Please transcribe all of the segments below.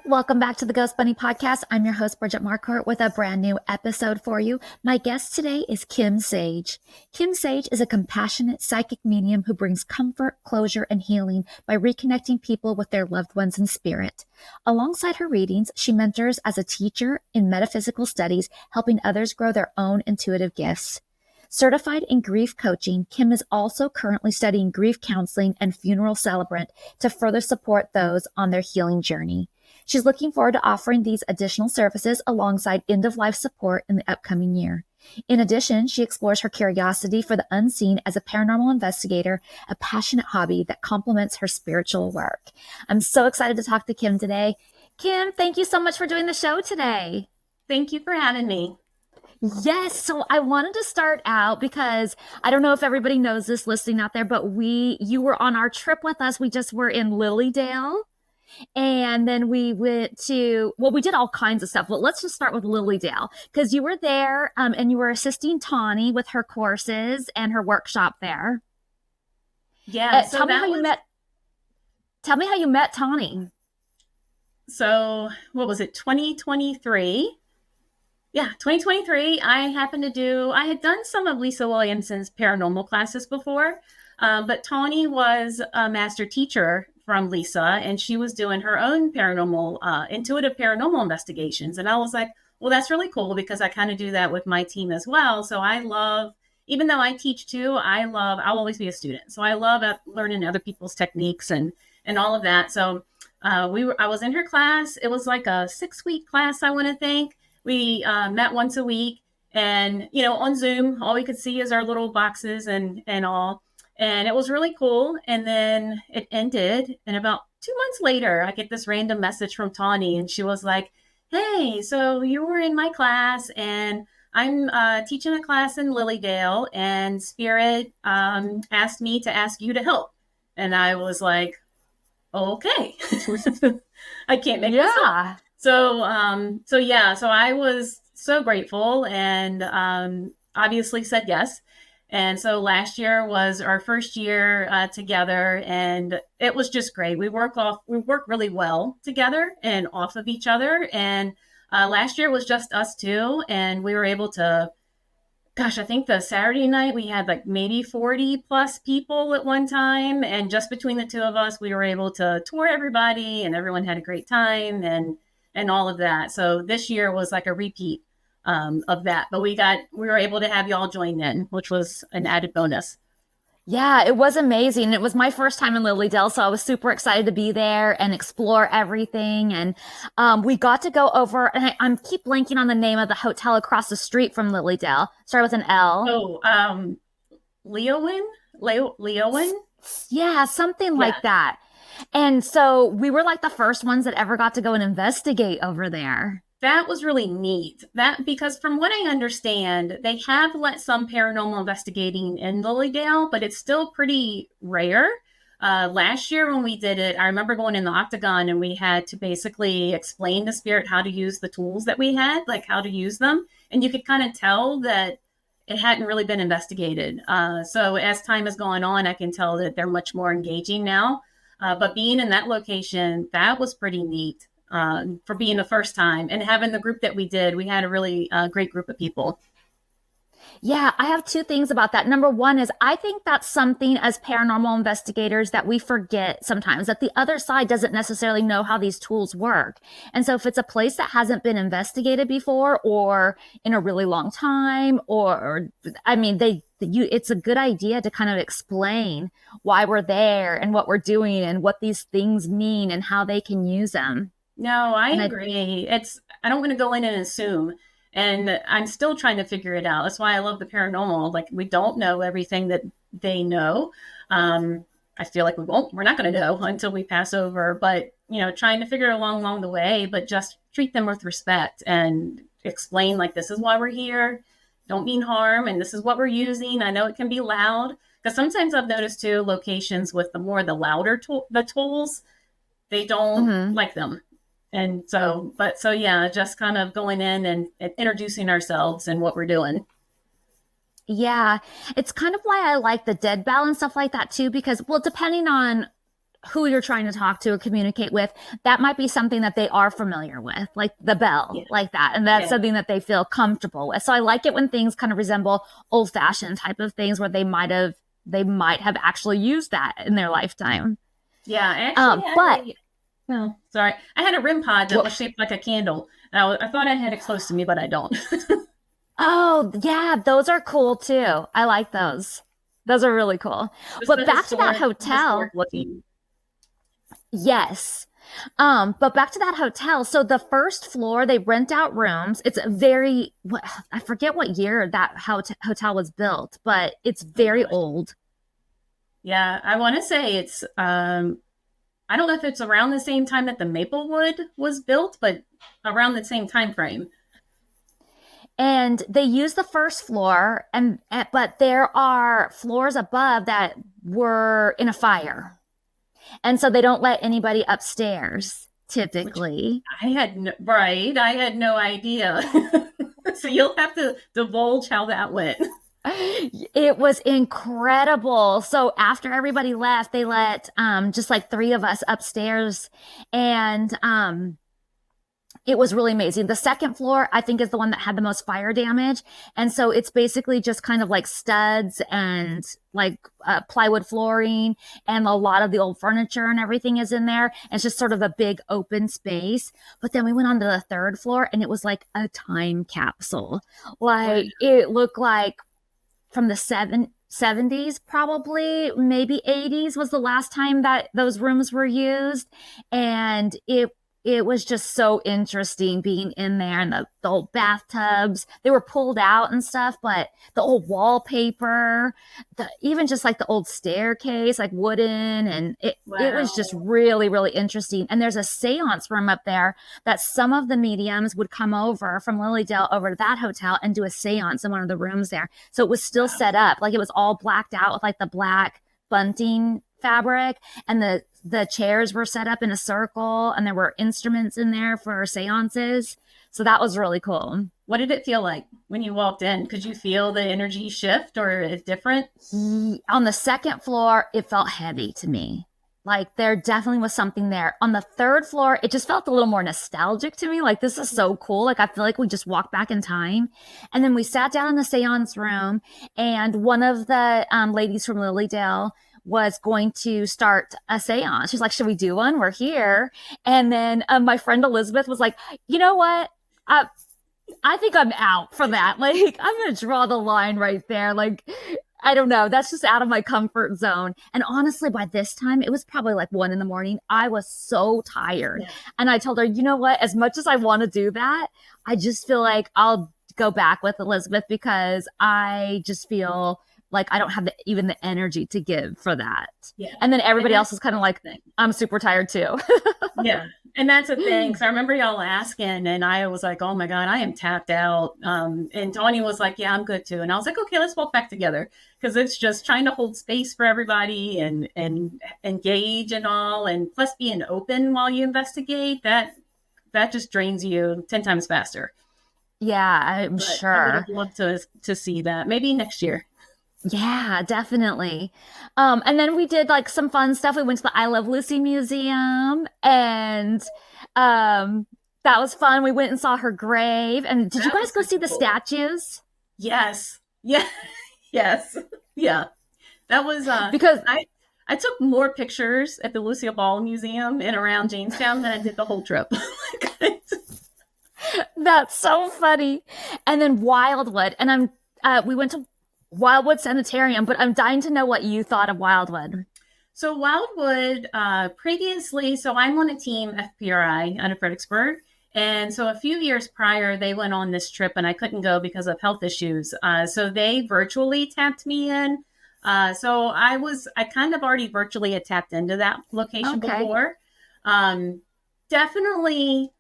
Welcome back to the Ghost Bunny Podcast. I'm your host, Bridget Marcourt, with a brand new episode for you. My guest today is Kim Sage. Kim Sage is a compassionate psychic medium who brings comfort, closure, and healing by reconnecting people with their loved ones in spirit. Alongside her readings, she mentors as a teacher in metaphysical studies, helping others grow their own intuitive gifts. Certified in grief coaching, Kim is also currently studying grief counseling and funeral celebrant to further support those on their healing journey. She's looking forward to offering these additional services alongside end-of-life support in the upcoming year. In addition, she explores her curiosity for the unseen as a paranormal investigator, a passionate hobby that complements her spiritual work. I'm so excited to talk to Kim today. Kim, thank you so much for doing the show today. Thank you for having me. Yes. So I wanted to start out because I don't know if everybody knows this listening out there, but you were on our trip with us. We just were in Lilyale. And then we went we did all kinds of stuff. Well, let's just start with Lilyale because you were there and you were assisting Tawny with her courses and her workshop there. Yeah. Tell me how you met Tawny. So what was it? 2023. Yeah, 2023. I had done some of Lisa Williamson's paranormal classes before, but Tawny was a master teacher from Lisa, and she was doing her own intuitive paranormal investigations. And I was like, well, that's really cool because I kind of do that with my team as well. So I love, even though I teach too, I'll always be a student. So I love learning other people's techniques and all of that. So I was in her class. It was like a 6-week class, I want to think. We met once a week, and, on Zoom, all we could see is our little boxes and all. And it was really cool. And then it ended. And about 2 months later, I get this random message from Tawny. And she was like, hey, so you were in my class and I'm teaching a class in Lilyale, and Spirit asked me to ask you to help. And I was like, okay, I can't make this up. So I was so grateful and obviously said yes. And so last year was our first year together, and it was just great. We work really well together and off of each other. And last year was just us two, and we were able to, I think the Saturday night we had like maybe 40 plus people at one time. And just between the two of us, we were able to tour everybody, and everyone had a great time and all of that. So this year was like a repeat of that, but we were able to have y'all join in, which was an added bonus. Yeah, it was amazing. It was my first time in Lilyale, so I was super excited to be there and explore everything. And we got to go over, and I keep blanking on the name of the hotel across the street from Lilyale. Start with an L. Oh, Leowen? Yeah, something like that. And so we were like the first ones that ever got to go and investigate over there. That was really neat. Because from what I understand, they have let some paranormal investigating in Lilyale, but it's still pretty rare. Last year when we did it, I remember going in the Octagon and we had to basically explain to Spirit how to use the tools that we had, like how to use them. And you could kind of tell that it hadn't really been investigated. So as time has gone on, I can tell that they're much more engaging now. But being in that location, that was pretty neat. For being the first time and having the group that we did. We had a really great group of people. Yeah, I have two things about that. Number one is I think that's something as paranormal investigators that we forget sometimes, that the other side doesn't necessarily know how these tools work. And so if it's a place that hasn't been investigated before or in a really long time, it's a good idea to kind of explain why we're there and what we're doing and what these things mean and how they can use them. No, I agree. I don't want to go in and assume. And I'm still trying to figure it out. That's why I love the paranormal. Like, we don't know everything that they know. I feel like we're not going to know until we pass over, but, trying to figure it along the way, but just treat them with respect and explain, like, this is why we're here. Don't mean harm. And this is what we're using. I know it can be loud, because sometimes I've noticed too, locations with the louder the tools, they don't like them. And so just kind of going in and introducing ourselves and what we're doing. Yeah, it's kind of why I like the dead bell and stuff like that too, because, well, depending on who you're trying to talk to or communicate with, that might be something that they are familiar with, like the bell, like that. And that's something that they feel comfortable with. So I like it when things kind of resemble old fashioned type of things where they might have actually used that in their lifetime. Yeah. Actually, sorry. I had a REM pod that was shaped like a candle. I thought I had it close to me, but I don't. Oh, yeah. Those are cool too. I like those. Those are really cool. But back to that hotel. Yes. But back to that hotel. So the first floor, they rent out rooms. It's I forget what year that hotel was built, but it's very old. Yeah. I want to say it's, I don't know if it's around the same time that the Maplewood was built, but around the same time frame. And they use the first floor, but there are floors above that were in a fire. And so they don't let anybody upstairs, typically. I had no idea. So you'll have to divulge how that went. It was incredible. So after everybody left, they let just like 3 of us upstairs, and it was really amazing. The second floor, I think, is the one that had the most fire damage. And so it's basically just kind of like studs and like plywood flooring, and a lot of the old furniture and everything is in there. And it's just sort of a big open space. But then we went on to the third floor, and it was like a time capsule. Like it looked like from the 70s, probably, maybe 80s was the last time that those rooms were used. And it was just so interesting being in there, and the old bathtubs, they were pulled out and stuff, but the old wallpaper, even just like the old staircase, like wooden, and it was just really, really interesting. And there's a seance room up there that some of the mediums would come over from Lilyale over to that hotel and do a seance in one of the rooms there. So it was still set up, like it was all blacked out with like the black bunting fabric, and the chairs were set up in a circle, and there were instruments in there for seances. So that was really cool. What did it feel like when you walked in? Could you feel the energy shift, or is it different? On the second floor, it felt heavy to me. Like there definitely was something there. On the third floor, it just felt a little more nostalgic to me. Like, this is so cool. Like, I feel like we just walked back in time. And then we sat down in the seance room, and one of the ladies from Lilyale was going to start a seance. She's like, should we do one? We're here. And then my friend Elizabeth was like, you know what? I think I'm out for that. Like, I'm going to draw the line right there. Like, I don't know. That's just out of my comfort zone. And honestly, by this time, it was probably like 1 a.m. I was so tired. Yeah. And I told her, you know what? As much as I want to do that, I just feel like I'll go back with Elizabeth, because I just feel like I don't have even the energy to give for that. Yeah. And then everybody else is kind of like, I'm super tired too. Yeah. And that's the thing. Cause I remember y'all asking, and I was like, oh my God, I am tapped out. And Tony was like, yeah, I'm good too. And I was like, okay, let's walk back together. Cause it's just trying to hold space for everybody and engage and all. And plus being open while you investigate, that just drains you 10 times faster. Yeah, I'm sure. I would love to see that maybe next year. Yeah, definitely. And then we did like some fun stuff. We went to the I Love Lucy Museum, and that was fun. We went and saw her grave. And did you guys go see the statues? Yes. Yeah. Yes. Yeah. That was because I took more pictures at the Lucille Ball Museum and around Jamestown than I did the whole trip. That's so funny. And then Wildwood, and we went to Wildwood Sanitarium, but I'm dying to know what you thought of Wildwood. So Wildwood, previously, so I'm on a team FPRI out of Fredericksburg. And so a few years prior, they went on this trip and I couldn't go because of health issues. So they virtually tapped me in. So I kind of already virtually had tapped into that location before. Definitely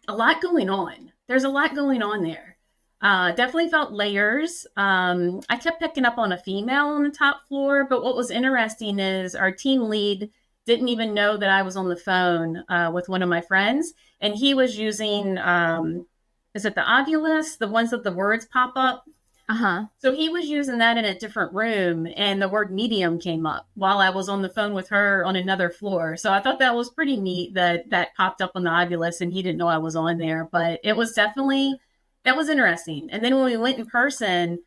a lot going on. There's a lot going on there. Definitely felt layers. I kept picking up on a female on the top floor, but what was interesting is our team lead didn't even know that I was on the phone with one of my friends, and he was using, is it the Oculus, the ones that the words pop up? Uh-huh. So he was using that in a different room, and the word medium came up while I was on the phone with her on another floor. So I thought that was pretty neat that that popped up on the Ovilus, and he didn't know I was on there. But it was definitely, that was interesting. And then when we went in person,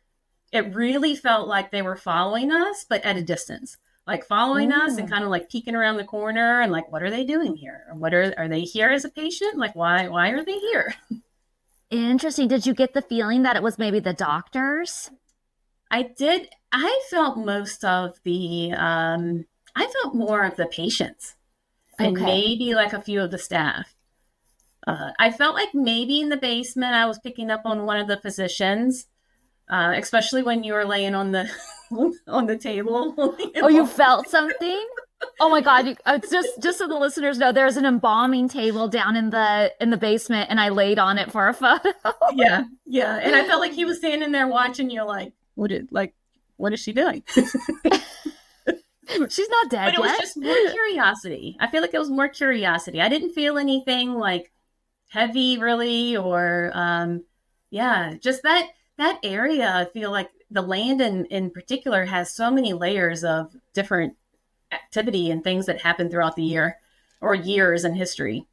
it really felt like they were following us, but at a distance, like following us and kind of like peeking around the corner and like, what are they doing here? What are they here as a patient? Like, why are they here? Interesting. Did you get the feeling that it was maybe the doctors? I did. I felt most of the, I felt more of the patients and Okay. maybe like a few of the staff. I felt like maybe in the basement, I was picking up on one of the physicians, especially when you were laying on the, on the table. Oh, you felt something? Oh my God! Just so the listeners know, there's an embalming table down in the basement, and I laid on it for a photo. Yeah, yeah. And I felt like he was standing there watching you, like, what is she doing? She's not dead But it was yet. just more curiosity. I feel like it was more curiosity. I didn't feel anything like heavy, really, or yeah, just that area. I feel like the land in particular has so many layers of different activity and things that happen throughout the year or years in history.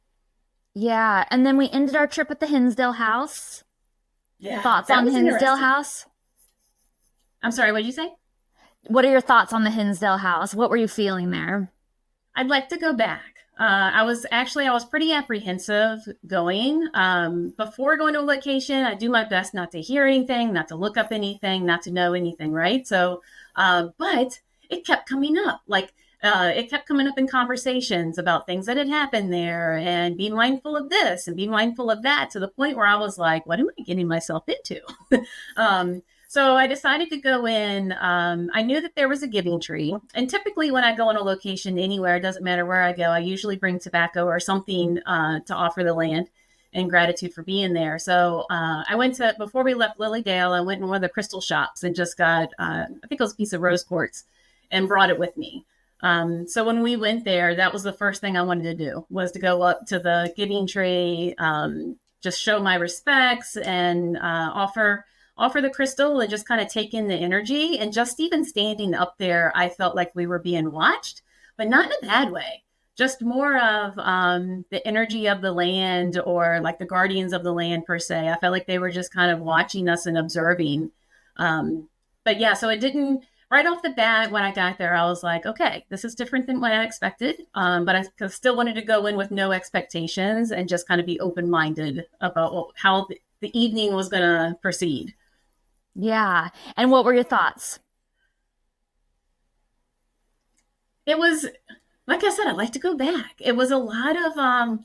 Yeah, and then we ended our trip at the Hinsdale House. Yeah, Thoughts that on was Hinsdale interesting. House? I'm sorry, what did you say? What are your thoughts on the Hinsdale House? What were you feeling there? I'd like to go back. I was pretty apprehensive going. Before going to a location, I do my best not to hear anything, not to look up anything, not to know anything, right? So, but it kept coming up. Like, it kept coming up in conversations about things that had happened there and be mindful of this and be mindful of that, to the point where I was like, what am I getting myself into? So I decided to go in. I knew that there was a giving tree. And typically when I go on a location anywhere, it doesn't matter where I go, I usually bring tobacco or something to offer the land in gratitude for being there. So I went to, before we left Lilyale, I went in one of the crystal shops and just got, I think it was a piece of rose quartz, and brought it with me. So when we went there, that was the first thing I wanted to do, was to go up to the giving tree, just show my respects and offer the crystal and just kind of take in the energy. And just even standing up there, I felt like we were being watched, but not in a bad way. Just more of the energy of the land, or like the guardians of the land per se. I felt like they were just kind of watching us and observing. But yeah, so it didn't, right off the bat when I got there, I was like, okay, this is different than what I expected. But I still wanted to go in with no expectations and just kind of be open-minded about how the evening was going to proceed. Yeah. And what were your thoughts? It was, like I said, I'd like to go back. It was a lot of,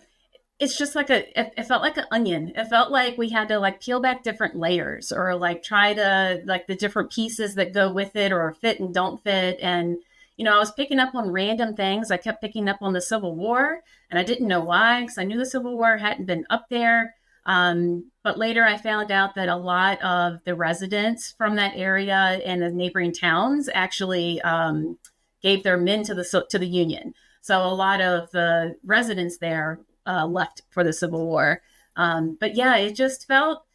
it's just like it felt like an onion. It felt like we had to like peel back different layers, or like try to, like, the different pieces that go with it or fit and don't fit. And, I was picking up on random things. I kept picking up on the Civil War, and I didn't know why, because I knew the Civil War hadn't been up there. But later I found out that a lot of the residents from that area and the neighboring towns actually gave their men to the Union. So a lot of the residents there left for the Civil War. But yeah, it just felt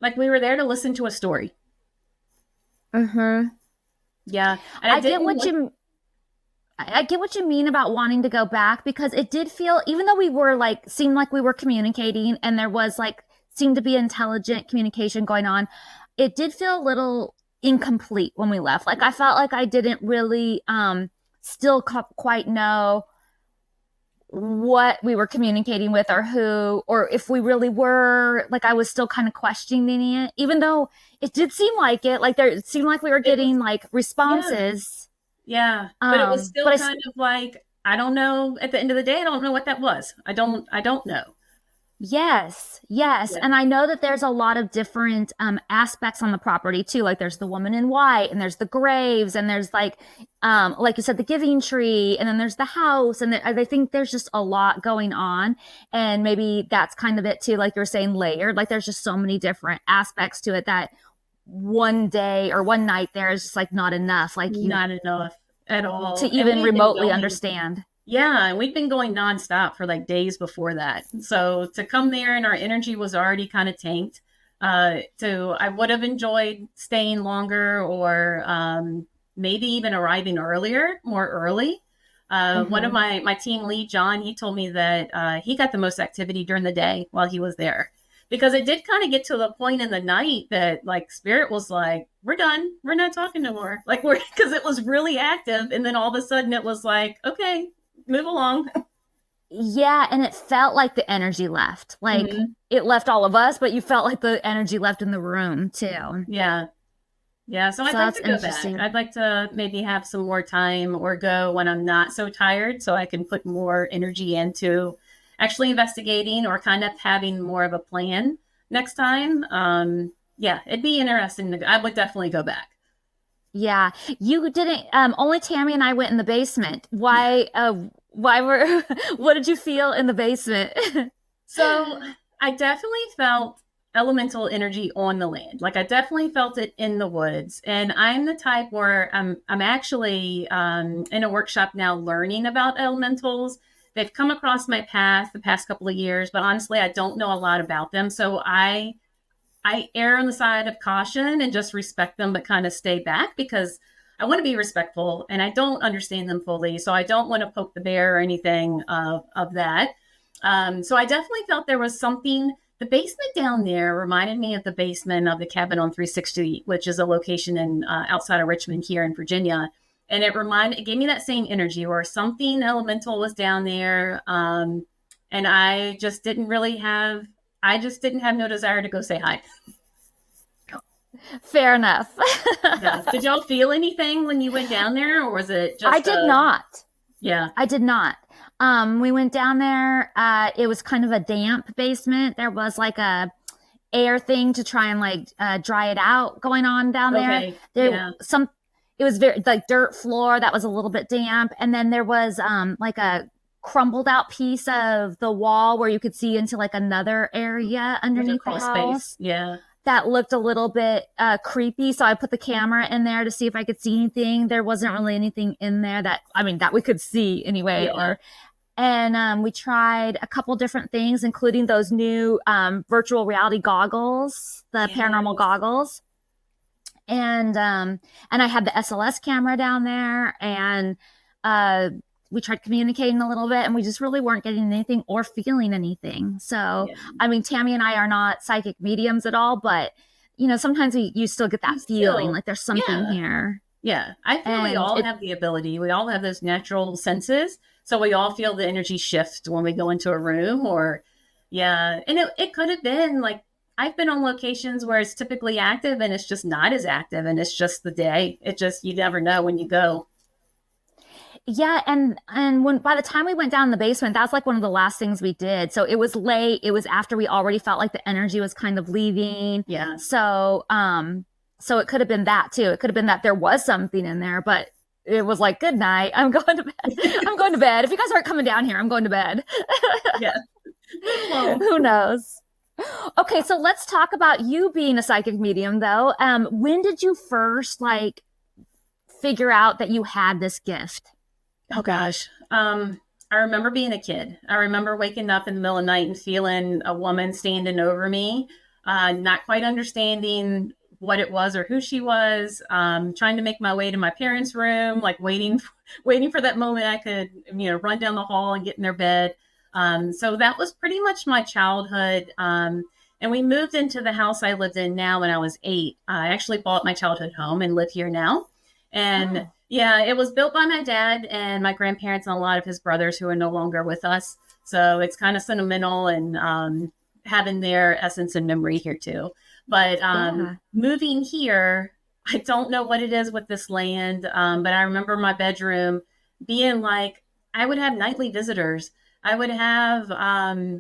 like we were there to listen to a story. Mm-hmm. Yeah, and I get what you mean about wanting to go back, because it did feel, even though we were like, seemed like we were communicating and there was like, seemed to be intelligent communication going on, it did feel a little incomplete when we left. Like I felt like I didn't really still quite know what we were communicating with, or who, or if we really were. Like I was still kind of questioning it, even though it did seem like it. Like it seemed like we were getting like responses. Yeah, but it was still kind of like, I don't know. At the end of the day, I don't know what that was. I don't know. Yes. Yeah. And I know that there's a lot of different aspects on the property too. Like there's the woman in white, and there's the graves, and there's like you said, the giving tree, and then there's the house. And I think there's just a lot going on. And maybe that's kind of it too. Like you're saying, layered, like there's just so many different aspects to it that one day or one night there is just like not enough. Like not enough at all to even remotely understand. Yeah, and we've been going nonstop for like days before that. So to come there and our energy was already kind of tanked. So I would have enjoyed staying longer or maybe even arriving more early. One of my team lead, John, he told me that he got the most activity during the day while he was there. Because it did kind of get to the point in the night that like spirit was like, we're done. We're not talking no more. Like because it was really active. And then all of a sudden it was like, okay, move along. Yeah, and it felt like the energy left. Like Mhm. it left all of us, but you felt like the energy left in the room too. Yeah. Yeah. So So I'd like that's to go back. interesting. I'd like to maybe have some more time or go when I'm not so tired so I can put more energy into actually investigating or kind of having more of a plan next time. Yeah, it'd be interesting. I would definitely go back. Yeah, you didn't. Only Tammy and I went in the basement. Why? Why were? What did you feel in the basement? So I definitely felt elemental energy on the land. Like I definitely felt it in the woods. And I'm the type where I'm actually in a workshop now learning about elementals. They've come across my path the past couple of years, but honestly, I don't know a lot about them. So I err on the side of caution and just respect them, but kind of stay back because I want to be respectful and I don't understand them fully. So I don't want to poke the bear or anything of that. So I definitely felt there was something. The basement down there reminded me of the basement of the cabin on 360, which is a location in outside of Richmond here in Virginia. And it gave me that same energy where something elemental was down there. And I just didn't have no desire to go say hi. Fair enough. Yeah. Did y'all feel anything when you went down there, or was it I just did not. yeah? I did not. We went down there. It was kind of a damp basement. There was like a air thing to try and like dry it out going on down there. Okay. There Yeah. some it was very like dirt floor that was a little bit damp, and then there was like a crumbled out piece of the wall where you could see into like another area Like a underneath the crawl space. house Yeah. that looked a little bit creepy. So I put the camera in there to see if I could see anything. There wasn't really anything in there that that we could see anyway. Yeah. And we tried a couple different things, including those new virtual reality goggles, the paranormal Yes. goggles. And I had the SLS camera down there, and we tried communicating a little bit, and we just really weren't getting anything or feeling anything. So, Yeah. I mean, Tammy and I are not psychic mediums at all, but sometimes you still get that feeling Still, like there's something yeah. here. Yeah. I feel we And all it, have the ability. We all have those natural senses. So we all feel the energy shift when we go into a room or, yeah. And it could have been like, I've been on locations where it's typically active and it's just not as active and it's just the day. You never know when you go. yeah, and when by the time we went down in the basement, that's like one of the last things we did. So it was late. It was after we already felt like the energy was kind of leaving. Yeah. So it could have been that too. It could have been that there was something in there, but it was like, good night. I'm going to bed. I'm going to bed. If you guys aren't coming down here, I'm going to bed. Yeah. Well, Who knows? Okay, so let's talk about you being a psychic medium though. When did you first like figure out that you had this gift? oh gosh. I remember being a kid. I remember waking up in the middle of the night and feeling a woman standing over me, not quite understanding what it was or who she was, trying to make my way to my parents' room, like waiting for that moment I could, run down the hall and get in their bed. So that was pretty much my childhood. And we moved into the house I lived in now when I was 8. I actually bought my childhood home and live here now. And Oh, yeah, it was built by my dad and my grandparents and a lot of his brothers who are no longer with us. So it's kind of sentimental and having their essence and memory here too. But yeah. moving here, I don't know what it is with this land, but I remember my bedroom being like, I would have nightly visitors. I would have, I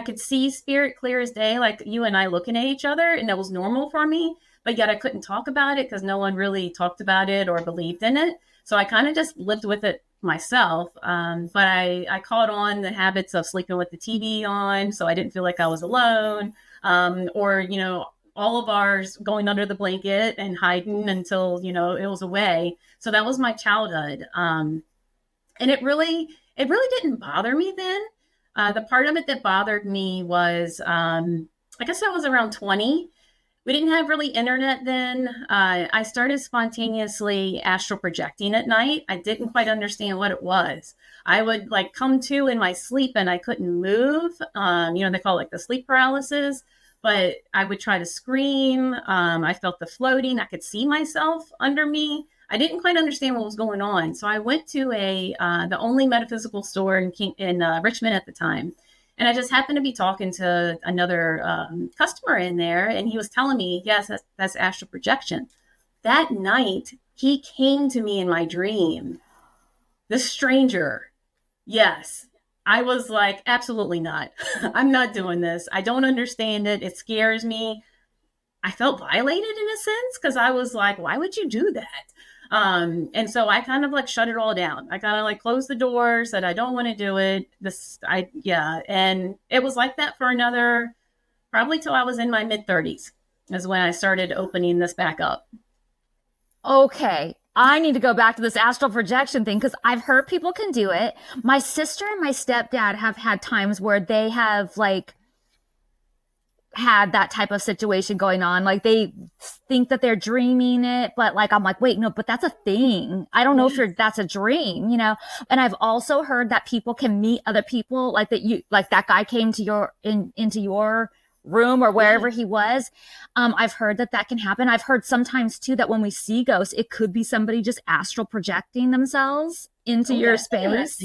could see spirit clear as day, like you and I looking at each other, and that was normal for me. But yet I couldn't talk about it because no one really talked about it or believed in it. So I kind of just lived with it myself. But I caught on the habits of sleeping with the TV on, so I didn't feel like I was alone. Or, all of ours going under the blanket and hiding until, it was away. So that was my childhood. And it really didn't bother me then. The part of it that bothered me was I guess I was around 20. We didn't have really internet then. I started spontaneously astral projecting at night. I didn't quite understand what it was. I would like come to in my sleep and I couldn't move. They call it like the sleep paralysis, but I would try to scream. I felt the floating. I could see myself under me. I didn't quite understand what was going on. So I went to the only metaphysical store in Richmond at the time. And I just happened to be talking to another customer in there, and he was telling me, yes, that's astral projection. That night, he came to me in my dream. This stranger, yes. I was like, absolutely not. I'm not doing this. I don't understand it. It scares me. I felt violated in a sense because I was like, why would you do that? And so I kind of like shut it all down. I kind of like closed the door, said I don't want to do it. And it was like that for another probably till I was in my mid 30s is when I started opening this back up. Okay, I need to go back to this astral projection thing because I've heard people can do it. My sister and my stepdad have had times where they have like had that type of situation going on. Like they think that they're dreaming it, but like I'm like, wait, no, but that's a thing. I don't know if that's a dream, you know? And I've also heard that people can meet other people like that like that guy came to into your room or wherever he was. I've heard that can happen. I've heard sometimes too that when we see ghosts, it could be somebody just astral projecting themselves into your space.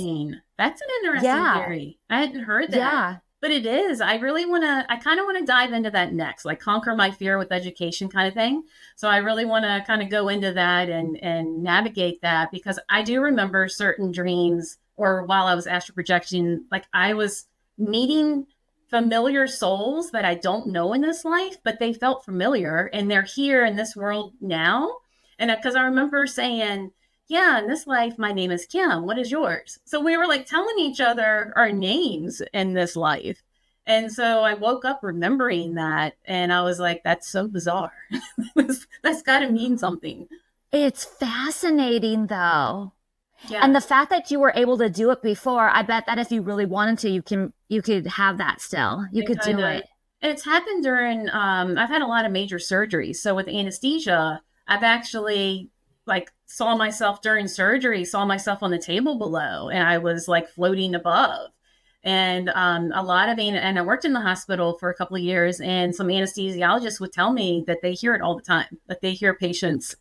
That's an interesting theory. I hadn't heard that. Yeah. But it is. I kind of want to dive into that next, like conquer my fear with education kind of thing. So I really want to kind of go into that and navigate that because I do remember certain dreams or while I was astral projecting, like I was meeting familiar souls that I don't know in this life, but they felt familiar and they're here in this world now. And because I remember saying, yeah, in this life, my name is Kim. What is yours? So we were like telling each other our names in this life. And so I woke up remembering that. And I was like, that's so bizarre. That's got to mean something. It's fascinating, though. Yeah. And the fact that you were able to do it before, I bet that if you really wanted to, you could have that still. You could do it. It's happened during, I've had a lot of major surgeries. So with anesthesia, I've actually like saw myself during surgery, saw myself on the table below, and I was like floating above. And a lot of, and I worked in the hospital for a couple of years, and some anesthesiologists would tell me that they hear it all the time, that they hear patients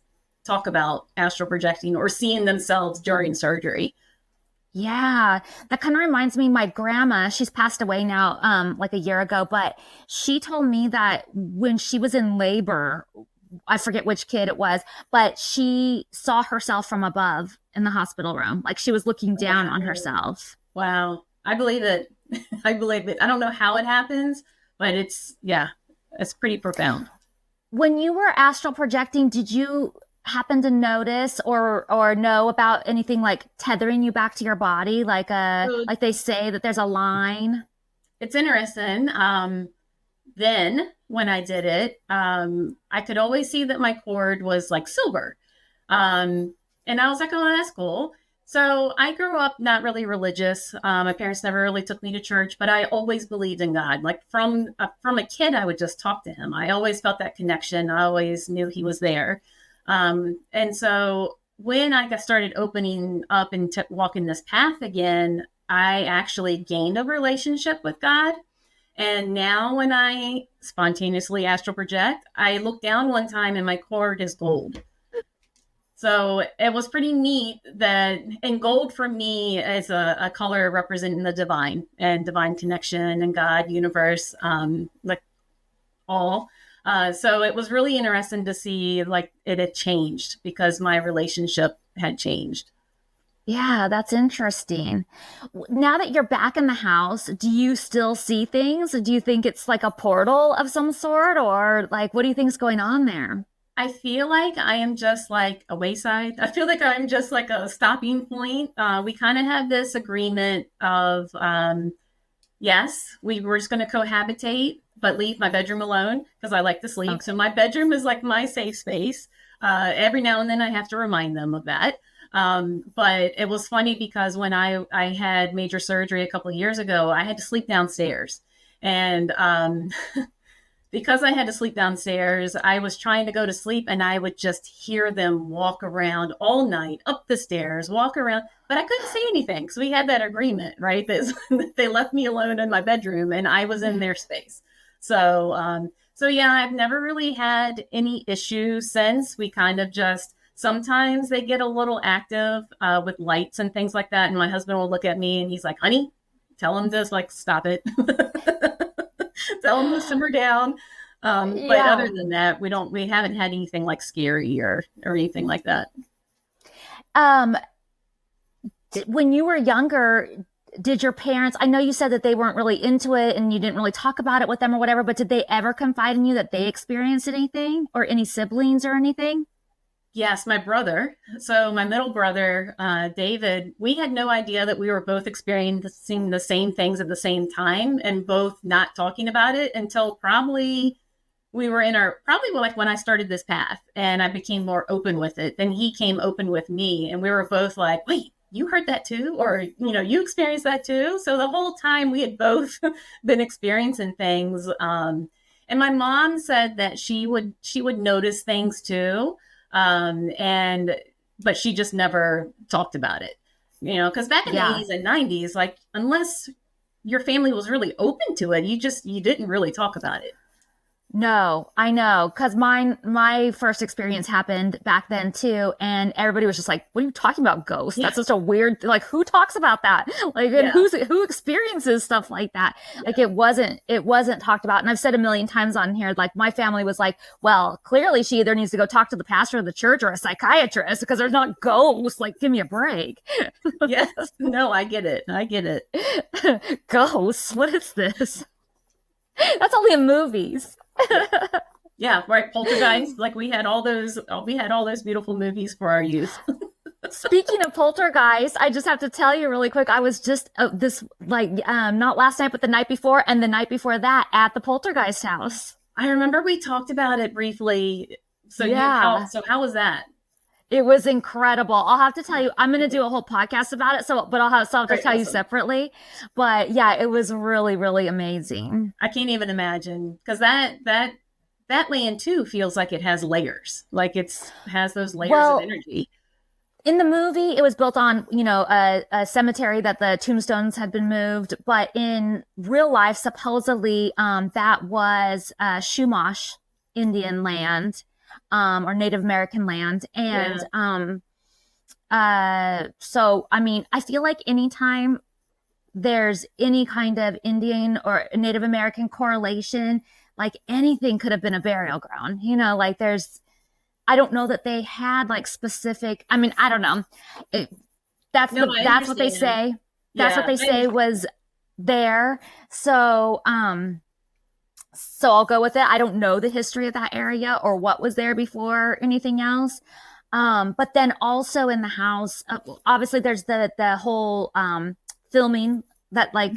talk about astral projecting or seeing themselves during surgery. Yeah, that kind of reminds me, my grandma, she's passed away now, like a year ago, but she told me that when she was in labor, I forget which kid it was, but she saw herself from above in the hospital room. Like she was looking down on herself. Wow. I believe it. I believe it. I don't know how it happens, but it's pretty profound. When you were astral projecting, did you happen to notice or know about anything like tethering you back to your body? Like like they say that there's a line. It's interesting. Then when I did it, I could always see that my cord was like silver. And I was like, oh, that's cool. So I grew up not really religious. My parents never really took me to church, but I always believed in God. Like from a kid, I would just talk to him. I always felt that connection. I always knew he was there. And so when I started opening up and walking this path again, I actually gained a relationship with God. And now when I spontaneously astral project, I look down one time and my cord is gold. So it was pretty neat that, and gold for me is a color representing the divine and divine connection and God, universe, like all. So it was really interesting to see like it had changed because my relationship had changed. Yeah, that's interesting. Now that you're back in the house, do you still see things? Do you think it's like a portal of some sort or like what do you think's going on there? I feel like I am just like a wayside. I feel like I'm just like a stopping point. We kind of have this agreement of, yes, we were just going to cohabitate, but leave my bedroom alone because I like to sleep. Okay. So my bedroom is like my safe space. Every now and then I have to remind them of that. But it was funny because when I had major surgery a couple of years ago, I had to sleep downstairs. And because I had to sleep downstairs, I was trying to go to sleep and I would just hear them walk around all night, up the stairs, walk around, but I couldn't say anything because we had that agreement, right? That they left me alone in my bedroom and I was in their space. So yeah, I've never really had any issues since. We kind of just, sometimes they get a little active with lights and things like that. And my husband will look at me and he's like, honey, tell him to like, stop it. Tell them to simmer down. But other than that, we haven't had anything like scary or anything like that. When you were younger, did your parents, I know you said that they weren't really into it and you didn't really talk about it with them or whatever, but did they ever confide in you that they experienced anything, or any siblings or anything? Yes, my brother. So my middle brother, David, we had no idea that we were both experiencing the same things at the same time and both not talking about it until probably we were probably like when I started this path and I became more open with it. Then he came open with me and we were both like, wait, you heard that too? Or, you experienced that too? So the whole time we had both been experiencing things. And my mom said that she would notice things too. But she just never talked about it, because back in the 80s and 90s, like, unless your family was really open to it, you didn't really talk about it. No, I know. Cause my first experience happened back then too. And everybody was just like, what are you talking about, ghosts? Yeah. That's just a weird, like, who talks about that? Like, and who experiences stuff like that? Yeah. Like, it wasn't talked about. And I've said a million times on here, like, my family was like, well, clearly she either needs to go talk to the pastor of the church or a psychiatrist because there's not ghosts. Like, give me a break. Yes. No, I get it. Ghosts? What is this? That's only in movies. Yeah, right. Poltergeist. Like, we had all those beautiful movies for our youth. Speaking of Poltergeist, I just have to tell you really quick. I was just not last night, but the night before, and the night before that at the Poltergeist house. I remember we talked about it briefly. So how was that? It was incredible. I'll have to tell you, I'm going to do a whole podcast about it. But I'll have to tell you separately. But yeah, it was really, really amazing. I can't even imagine, because that land too feels like it has layers. Like has those layers of energy. In the movie, it was built on, a cemetery that the tombstones had been moved. But in real life, supposedly, that was Chumash Indian land. Or Native American land. And so, I mean, I feel like anytime there's any kind of Indian or Native American correlation, like, anything could have been a burial ground, like, I don't know that they had like specific, I mean, I don't know. That's what they say. That's what they say was there. So I'll go with it. I don't know the history of that area or what was there before anything else. But then also in the house, obviously there's the whole filming, that like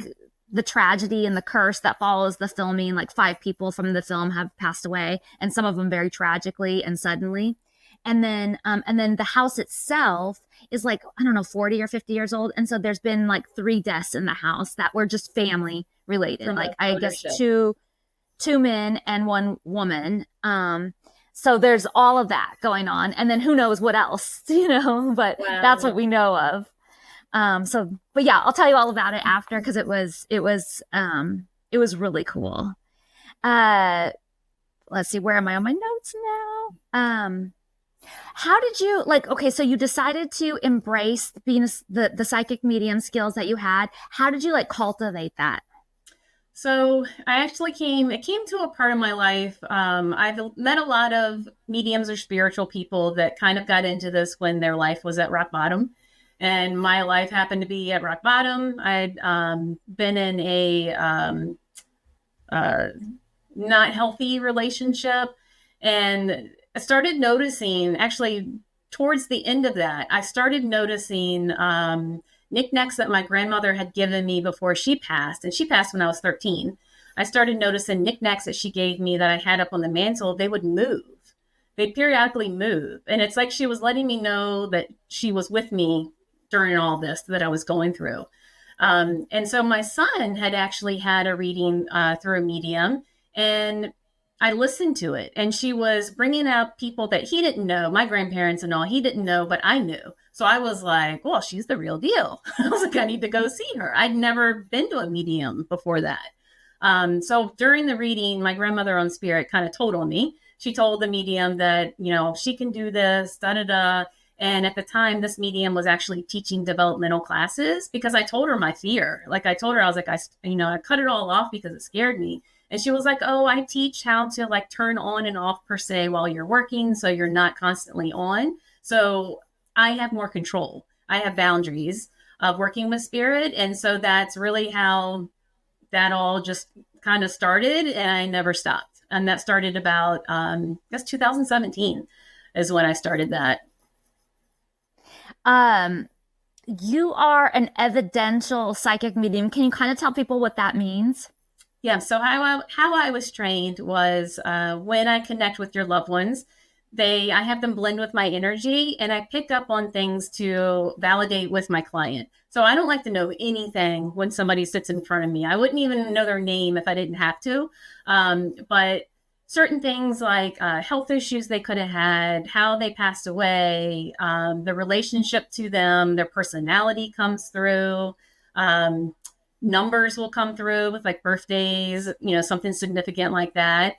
the tragedy and the curse that follows the filming. Like 5 people from the film have passed away, and some of them very tragically and suddenly. And then the house itself is like, I don't know, 40 or 50 years old. And so there's been like 3 deaths in the house that were just family related. Like, I guess two men and 1 woman. So there's all of that going on. And then who knows what else, but that's what we know of. But yeah, I'll tell you all about it after, because it was really cool. Let's see, where am I on my notes now? How did you, so you decided to embrace being the psychic medium skills that you had. How did you cultivate that? So it came to a part of my life. I've met a lot of mediums or spiritual people that kind of got into this when their life was at rock bottom. And my life happened to be at rock bottom. I'd been in a not healthy relationship. And I started noticing, actually, towards the end of that, I started noticing knickknacks that my grandmother had given me before she passed. And she passed when I was 13. I started noticing knickknacks that she gave me that I had up on the mantle. They would move. They'd periodically move. And it's like she was letting me know that she was with me during all this that I was going through. And so my son had actually had a reading through a medium. And I listened to it, and she was bringing out people that he didn't know, my grandparents and all, he didn't know, but I knew. So I was like, well, she's the real deal. I was like, I need to go see her. I'd never been to a medium before that. So during the reading, my grandmother on spirit kind of told on me. She told the medium that, she can do this, da da da. And at the time, this medium was actually teaching developmental classes, because I told her my fear. Like I told her, I was like, I cut it all off because it scared me. And she was like, oh, I teach how to like turn on and off per se while you're working, so you're not constantly on. So I have more control. I have boundaries of working with spirit. And so that's really how that all just kind of started, and I never stopped. And that started about, I guess 2017 is when I started that. You are an evidential psychic medium. Can you kind of tell people what that means? Yeah. So how I was trained was when I connect with your loved ones, I have them blend with my energy, and I pick up on things to validate with my client. So I don't like to know anything when somebody sits in front of me. I wouldn't even know their name if I didn't have to. But certain things like health issues they could have had, how they passed away, the relationship to them, their personality comes through. Numbers will come through with like birthdays, something significant like that.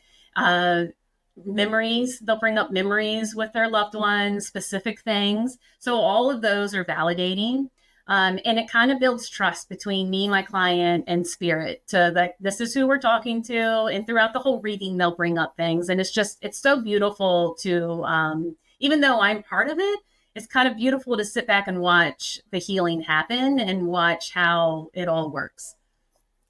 Memories, they'll bring up memories with their loved ones, specific things. So all of those are validating. And it kind of builds trust between me, my client, and spirit, to like, this is who we're talking to. And throughout the whole reading, they'll bring up things. And it's so beautiful to, even though I'm part of it, it's kind of beautiful to sit back and watch the healing happen and watch how it all works.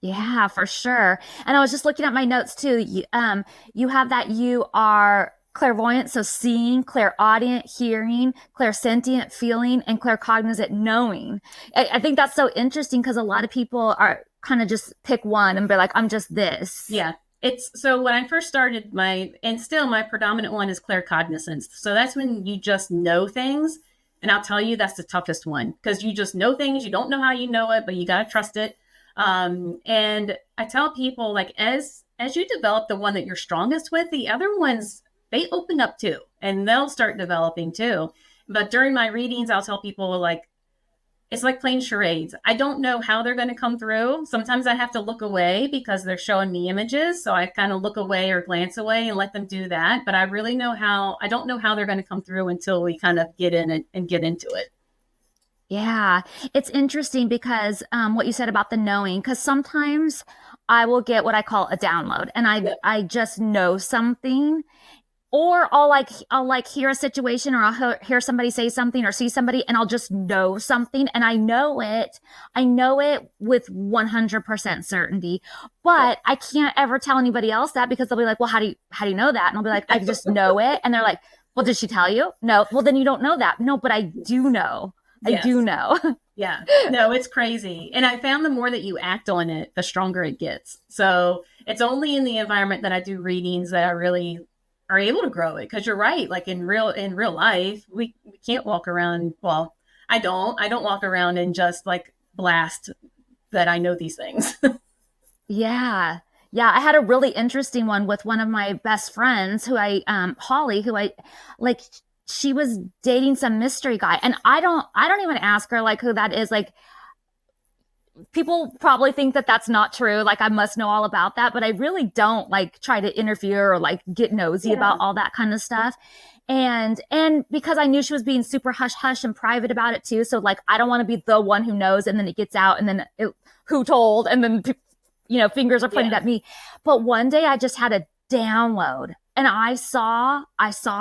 Yeah, for sure. And I was just looking at my notes too. You have that you are clairvoyant, so seeing, clairaudient, hearing, clairsentient, feeling, and claircognizant, knowing. I think that's so interesting, because a lot of people are kind of just pick one and be like, I'm just this. Yeah. So when I first started my predominant one is claircognizance. So that's when you just know things. And I'll tell you, that's the toughest one, because you just know things. You don't know how you know it, but you got to trust it. And I tell people, like, as you develop the one that you're strongest with, the other ones, they open up too, and they'll start developing too. But during my readings, I'll tell people, like, it's like playing charades. I don't know how they're going to come through. Sometimes I have to look away because they're showing me images. So I kind of look away or glance away and let them do that. But I don't know how they're going to come through until we kind of get in it and get into it. Yeah, it's interesting because what you said about the knowing, because sometimes I will get what I call a download, and I just know something, or I'll hear a situation, or I'll hear somebody say something or see somebody, and I'll just know something, and I know it with 100% certainty, but I can't ever tell anybody else that, because they'll be like, well, how do you know that? And I'll be like, I just know it. And they're like, well, did she tell you? No. Well, then you don't know that. No, but I do know. Yes. I do know. Yeah. No, it's crazy. And I found the more that you act on it, the stronger it gets. So it's only in the environment that I do readings that I really are able to grow it. Because you're right. Like in real life, we can't walk around. Well, I don't walk around and just like blast that I know these things. Yeah. Yeah, I had a really interesting one with one of my best friends Holly, who I like. She was dating some mystery guy, and I don't even ask her like who that is. Like, people probably think that that's not true. Like, I must know all about that, but I really don't like try to interfere or like get nosy about all that kind of stuff. And because I knew she was being super hush hush and private about it too. So like, I don't want to be the one who knows, and then it gets out, and then who told, and then, fingers are pointed at me. But one day I just had a download, and I saw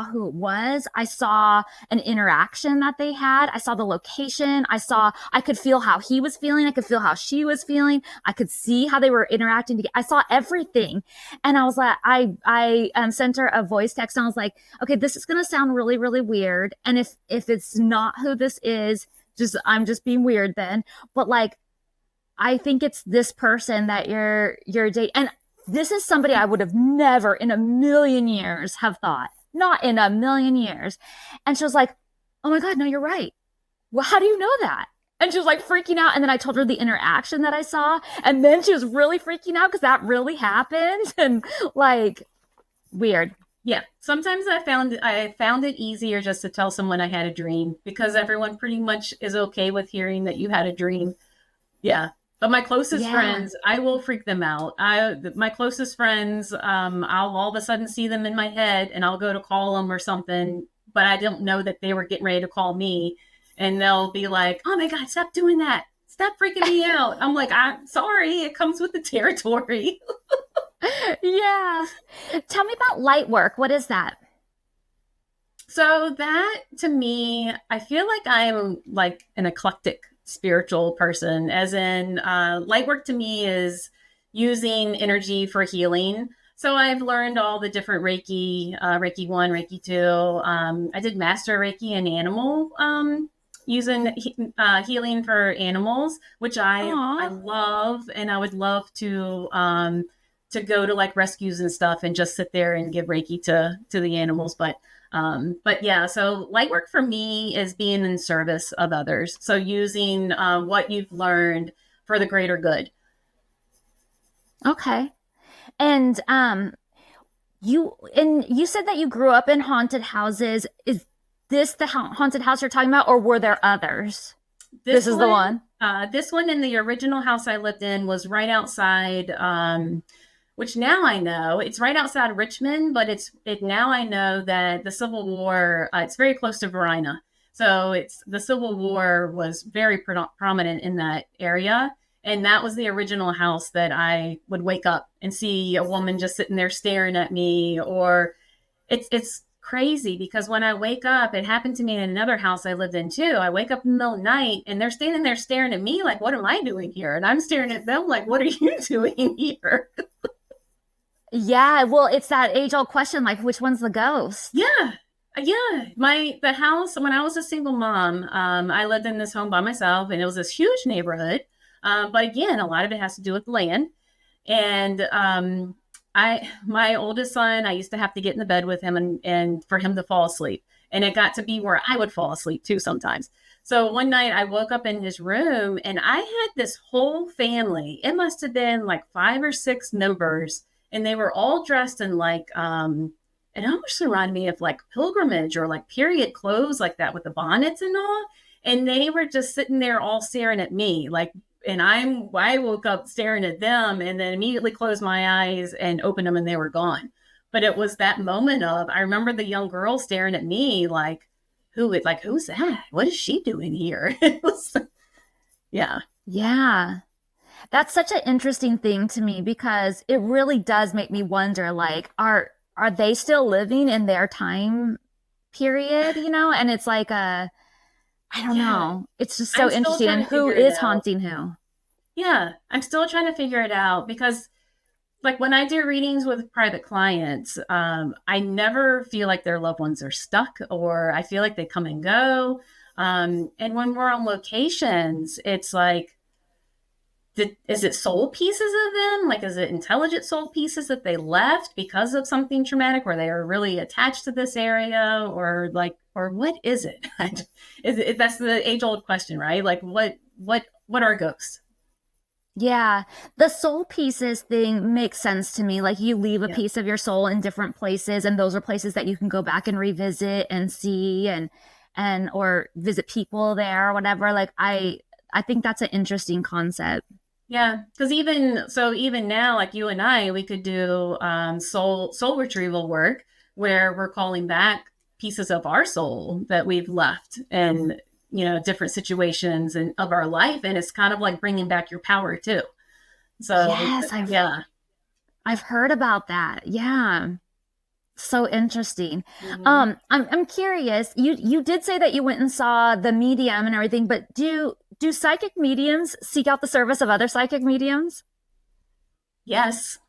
who it was. I saw an interaction that they had. I saw the location. I could feel how he was feeling. I could feel how she was feeling. I could see how they were interacting together. I saw everything. And I was like, I sent her a voice text, and I was like, okay, this is going to sound really, really weird. And if it's not who this is, I'm just being weird then. But like, I think it's this person that you're dating. And this is somebody I would have never in a million years have thought. Not in a million years. And she was like, oh my God, no, you're right. Well, how do you know that? And she was like freaking out. And then I told her the interaction that I saw. And then she was really freaking out because that really happened. And like, weird. Yeah. Sometimes I found it easier just to tell someone I had a dream because everyone pretty much is okay with hearing that you had a dream. Yeah. But my closest Yeah. friends, I will freak them out. My closest friends, I'll all of a sudden see them in my head and I'll go to call them or something, but I don't know that they were getting ready to call me. And they'll be like, oh my God, stop doing that. Stop freaking me out. I'm like, I'm sorry. It comes with the territory. Yeah. Tell me about light work. What is that? So that to me, I feel like I'm like an eclectic spiritual person, as in light work to me is using energy for healing. So I've learned all the different Reiki, Reiki 1, Reiki 2. I did Master Reiki and Animal, using healing for animals, which I Aw. love, and I would love to go to like rescues and stuff and just sit there and give Reiki to the animals. But yeah, so light work for me is being in service of others. So using what you've learned for the greater good. Okay. And you said that you grew up in haunted houses. Is this the haunted house you're talking about, or were there others? This This is the one, one. this one in the original house I lived in was right outside, which now I know it's right outside Richmond, but now I know that the Civil War, it's very close to Verina. So it's the Civil War was very prominent in that area. And that was the original house that I would wake up and see a woman just sitting there staring at me, or it's crazy because when I wake up, it happened to me in another house I lived in too. I wake up in the middle of the night and they're standing there staring at me like, what am I doing here? And I'm staring at them like, what are you doing here? Yeah, well, it's that age-old question, like which one's the ghost? Yeah. Yeah. The house, when I was a single mom, I lived in this home by myself and it was this huge neighborhood. But again, a lot of it has to do with land. And my oldest son, I used to have to get in the bed with him and for him to fall asleep. And it got to be where I would fall asleep too sometimes. So one night I woke up in his room and I had this whole family. It must have been like 5 or 6 members, and they were all dressed in like it almost reminded me of like pilgrimage or like period clothes like that with the bonnets and all. And they were just sitting there all staring at me like, and I woke up staring at them and then immediately closed my eyes and opened them and they were gone. But it was that moment of, I remember the young girl staring at me like, who's that? What is she doing here? It was, yeah. Yeah. That's such an interesting thing to me because it really does make me wonder, like, are they still living in their time period, And it's like I don't Yeah. know. It's just so I'm still interesting. trying And to who figure it is out. haunting who? Yeah. I'm still trying to figure it out because like when I do readings with private clients, I never feel like their loved ones are stuck or I feel like they come and go. And when we're on locations, it's like, is it soul pieces of them? Like, is it intelligent soul pieces that they left because of something traumatic where they are really attached to this area or what is it? That's the age old question, right? Like what are ghosts? Yeah. The soul pieces thing makes sense to me. Like you leave a Yeah. piece of your soul in different places, and those are places that you can go back and revisit and see and or visit people there or whatever. Like I think that's an interesting concept. Yeah, because even now, like you and I, we could do soul retrieval work where we're calling back pieces of our soul that we've left and different situations and of our life, and it's kind of like bringing back your power too. So Yes, yeah. I've heard about that. Yeah. So interesting. Mhm. I'm curious. You did say that you went and saw the medium and everything, but do psychic mediums seek out the service of other psychic mediums? Yes.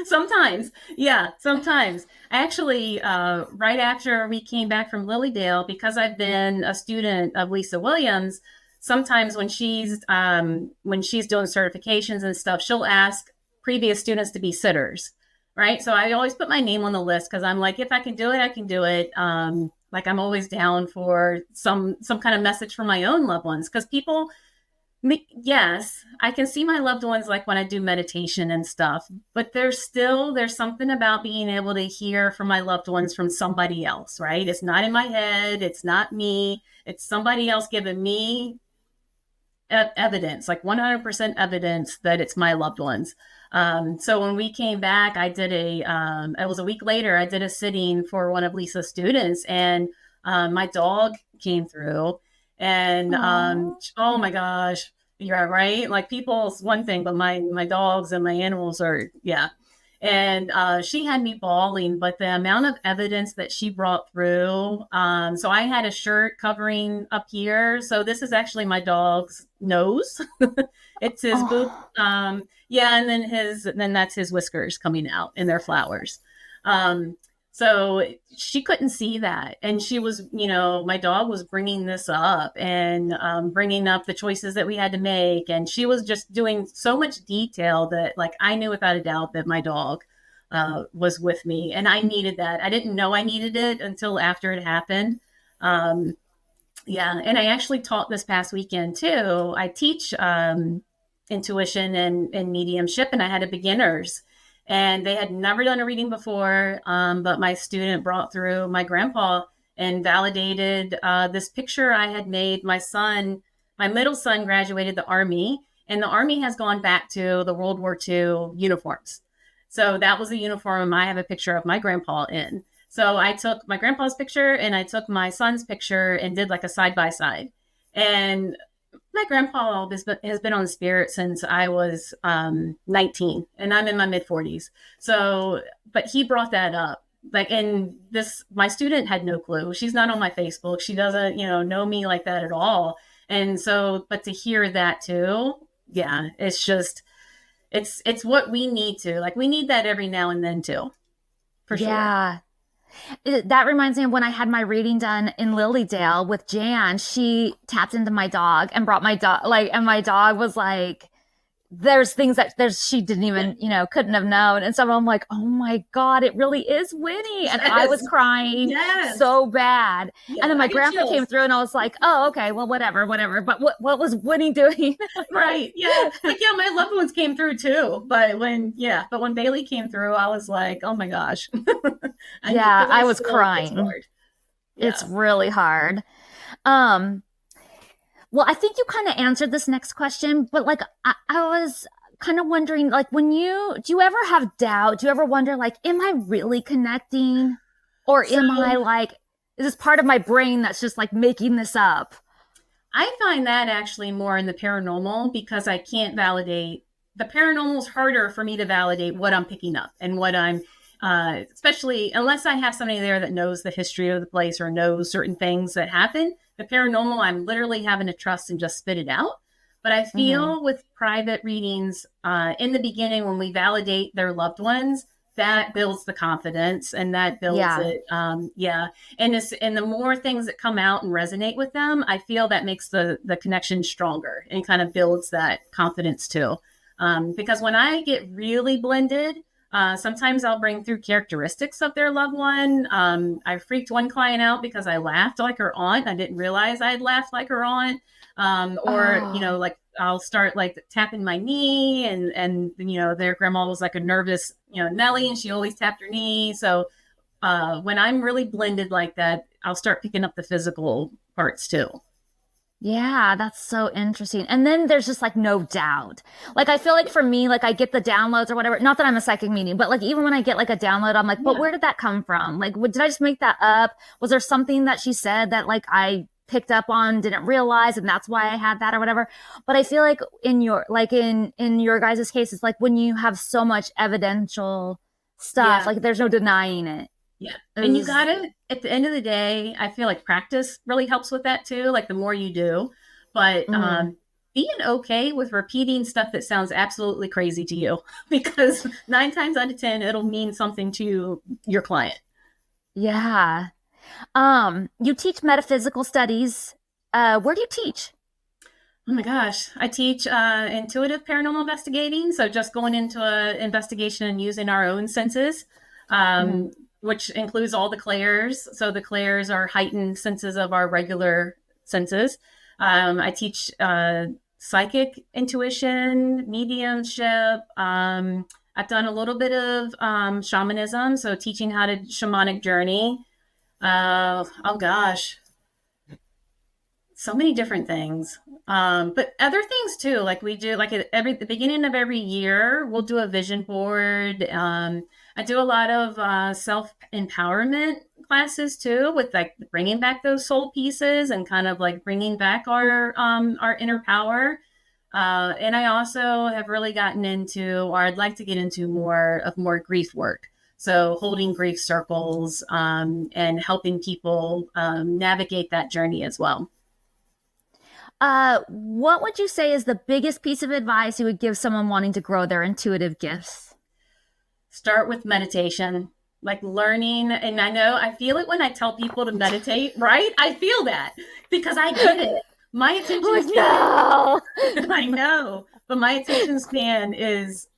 Sometimes. Yeah, sometimes. Actually, right after we came back from Lilyale, because I've been a student of Lisa Williams, sometimes when she's doing certifications and stuff, she'll ask previous students to be sitters, right? So I always put my name on the list because I'm like, if I can do it, I can do it. Like I'm always down for some kind of message for my own loved ones because people Yes, I can see my loved ones like when I do meditation and stuff, but there's something about being able to hear from my loved ones from somebody else, right? It's not in my head, it's not me, it's somebody else giving me evidence, like 100% evidence that it's my loved ones. So when we came back, it was a week later, I did a sitting for one of Lisa's students, and my dog came through. And oh my gosh, you're right. Like people's one thing, but my dogs and my animals are, yeah. And she had me bawling, but the amount of evidence that she brought through. So I had a shirt covering up here. So this is actually my dog's nose. It's his boot. Oh, Yeah, and then that's his whiskers coming out in their flowers. Um, so she couldn't see that. And she was, my dog was bringing this up and bringing up the choices that we had to make. And she was just doing so much detail that, like, I knew without a doubt that my dog was with me. And I needed that. I didn't know I needed it until after it happened. Um, yeah. And I actually taught this past weekend too. I teach intuition and mediumship, and I had a beginners, and they had never done a reading before. But my student brought through my grandpa and validated this picture I had made. My middle son graduated the Army, and the Army has gone back to the World War II uniforms. So that was the uniform I have a picture of my grandpa in. So I took my grandpa's picture and I took my son's picture and did like a side by side. And my grandpa has been on the spirit since I was 19, and I'm in my mid 40s. So, but he brought that up. Like, and my student had no clue. She's not on my Facebook. She doesn't, know me like that at all. And so, but to hear that too, yeah, it's what we need to, like, we need that every now and then too, for sure. yeah. That reminds me of when I had my reading done in Lilyale with Jan. She tapped into my dog and brought my dog, like, and my dog was like, there's things that she didn't even, couldn't have known. And so I'm like, oh my God, it really is Winnie. And I was Yes. crying Yes. so bad. Yeah. And then my I get grandpa came chills. through and I was like, oh, okay, well, whatever. But what was Winnie doing? Right. Yeah. Like, yeah, my loved ones came through too. But when Bailey came through, I was like, oh my gosh. Yeah, Because I I was still, it's crying. hard. It's Yeah. really hard. Um, well, I think you kind of answered this next question, but like I was kind of wondering, like, do you ever have doubt? Do you ever wonder, like, am I really connecting? Or So am I like, is this part of my brain that's just like making this up? I find that actually more in the paranormal, because I can't validate the paranormal. Is harder for me to validate what I'm picking up and what I'm, especially unless I have somebody there that knows the history of the place or knows certain things that happen. The paranormal, I'm literally having to trust and just spit it out. But I Mm-hmm. feel with private readings, in the beginning, when we validate their loved ones, that builds the confidence and that builds Yeah. it. Yeah, and the more things that come out and resonate with them, I feel that makes the connection stronger and kind of builds that confidence too. Because when I get really blended, sometimes I'll bring through characteristics of their loved one. I freaked one client out because I laughed like her aunt. I didn't realize I'd laughed like her aunt. Or Oh, like I'll start like tapping my knee, and their grandma was like a nervous, Nellie, and she always tapped her knee. So when I'm really blended like that, I'll start picking up the physical parts too. yeah, that's so interesting. And then there's just like no doubt. Like I feel like for me, like I get the downloads or whatever. Not that I'm a psychic medium, but like even when I get like a download, I'm like, but Yeah. where did that come from? Like, did I just make that up? Was there something that she said that like I picked up on, didn't realize, and that's why I had that or whatever? But I feel like in your guys' case, it's like when you have so much evidential stuff, Yeah. like there's no denying it. Yeah. It And you was, got to, at the end of the day, I feel like practice really helps with that too. Like the more you do, but mm, being okay with repeating stuff that sounds absolutely crazy to you, because 9 times out of 10, it'll mean something to your client. yeah. You teach metaphysical studies. Where do you teach? Oh my gosh. I teach intuitive paranormal investigating. So just going into an investigation and using our own senses, Mhm. um, which includes all the clairs. So the clairs are heightened senses of our regular senses. I teach psychic intuition, mediumship. I've done a little bit of shamanism, so teaching how to shamanic journey. Oh gosh, so many different things. But other things too, like we do, like at the beginning of every year, we'll do a vision board. I do a lot of self empowerment classes too, with like bringing back those soul pieces and kind of like bringing back our inner power. And I also have really gotten into, or I'd like to get into more grief work. So holding grief circles and helping people navigate that journey as well. What would you say is the biggest piece of advice you would give someone wanting to grow their intuitive gifts? Start with meditation, like learning. And I feel it when I tell people to meditate, right? I feel that because I get it. My attention span, no. I know, but my attention span is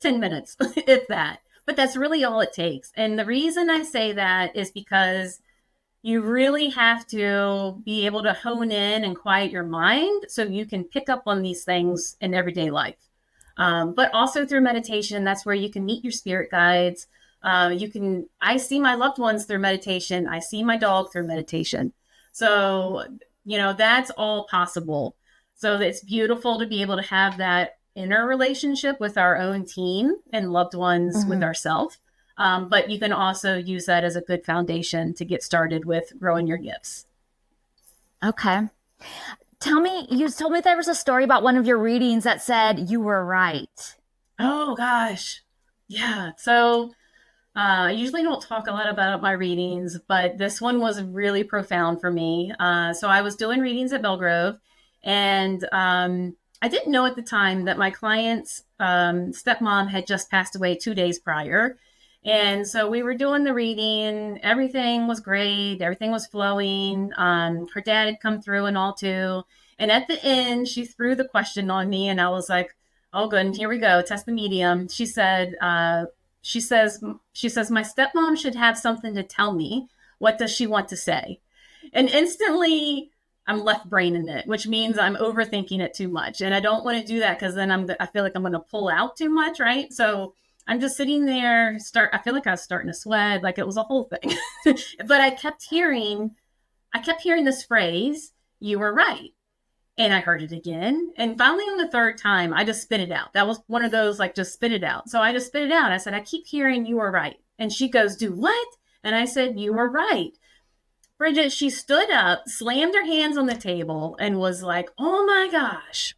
10 minutes, if that. But that's really all it takes. And the reason I say that is because you really have to be able to hone in and quiet your mind so you can pick up on these things in everyday life. But also through meditation, that's where you can meet your spirit guides. I see my loved ones through meditation. I see my dog through meditation. So, that's all possible. So it's beautiful to be able to have that inner relationship with our own team and loved ones with ourselves. But you can also use that as a good foundation to get started with growing your gifts. Okay. You told me there was a story about one of your readings that said you were right. Oh, gosh. Yeah. So I usually don't talk a lot about my readings, but this one was really profound for me. So I was doing readings at Belgrove, and I didn't know at the time that my client's stepmom had just passed away 2 days prior. And so we were doing the reading. Everything was great. Everything was flowing. Her dad had come through and all too. And at the end, she threw the question on me, and I was like, "Oh, good. Here we go. Test the medium." She said, "She says, my stepmom should have something to tell me. What does she want to say?" And instantly, I'm left braining it, which means I'm overthinking it too much, and I don't want to do that because then I feel like I'm going to pull out too much, right? So I'm just sitting there, I feel like I was starting to sweat, like it was a whole thing. But I kept hearing this phrase, "You were right." And I heard it again. And finally on the third time, I just spit it out. That was one of those, like, just spit it out. So I just spit it out. I said, "I keep hearing you were right." And she goes, "Do what?" And I said, "You were right." Bridget, she stood up, slammed her hands on the table, and was like, "Oh my gosh."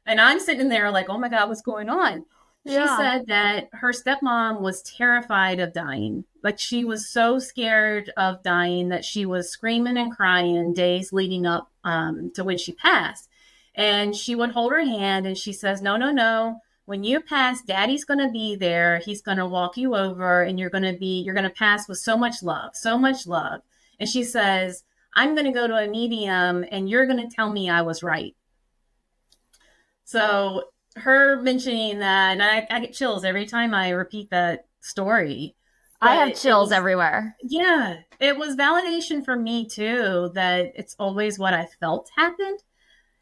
And I'm sitting there like, "Oh my God, what's going on?" She said that her stepmom was terrified of dying. Like, she was so scared of dying that she was screaming and crying days leading up to when she passed. And she would hold her hand and she says, "No, no, no. When you pass, Daddy's going to be there. He's going to walk you over, and you're going to pass with so much love, so much love." And she says, "I'm going to go to a medium and you're going to tell me I was right." So her mentioning that, and I get chills every time I repeat that story. I have chills everywhere. Yeah, it was validation for me too, that it's always what I felt happened.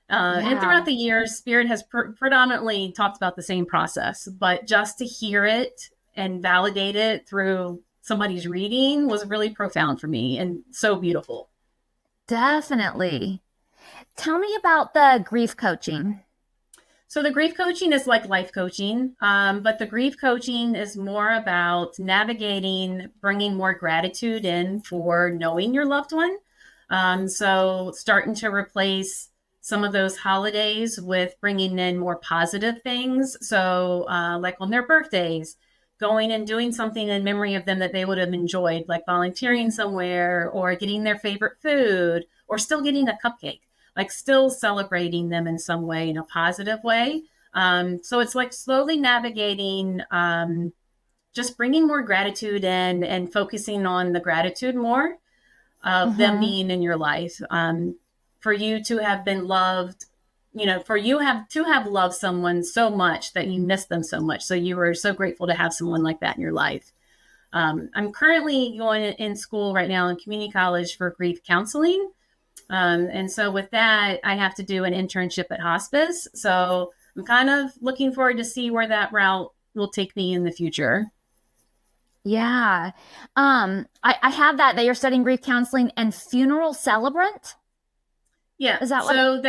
And throughout the years, Spirit has predominantly talked about the same process, but just to hear it and validate it through somebody's reading was really profound for me and so beautiful. Definitely. Tell me about the grief coaching. So the grief coaching is like life coaching, but the grief coaching is more about navigating, bringing more gratitude in for knowing your loved one. So starting to replace some of those holidays with bringing in more positive things. So like on their birthdays, going and doing something in memory of them that they would have enjoyed, like volunteering somewhere or getting their favorite food or still getting a cupcake. Like still celebrating them in some way, in a positive way. So it's like slowly navigating, just bringing more gratitude in and focusing on the gratitude more of them being in your life. For you to have been loved, for you to have loved someone so much that you miss them so much. So you were so grateful to have someone like that in your life. I'm currently going in school right now in community college for grief counseling. And so with that, I have to do an internship at hospice. So I'm kind of looking forward to see where that route will take me in the future. Yeah. I have that you're studying grief counseling and funeral celebrant. Yeah. Is that what? So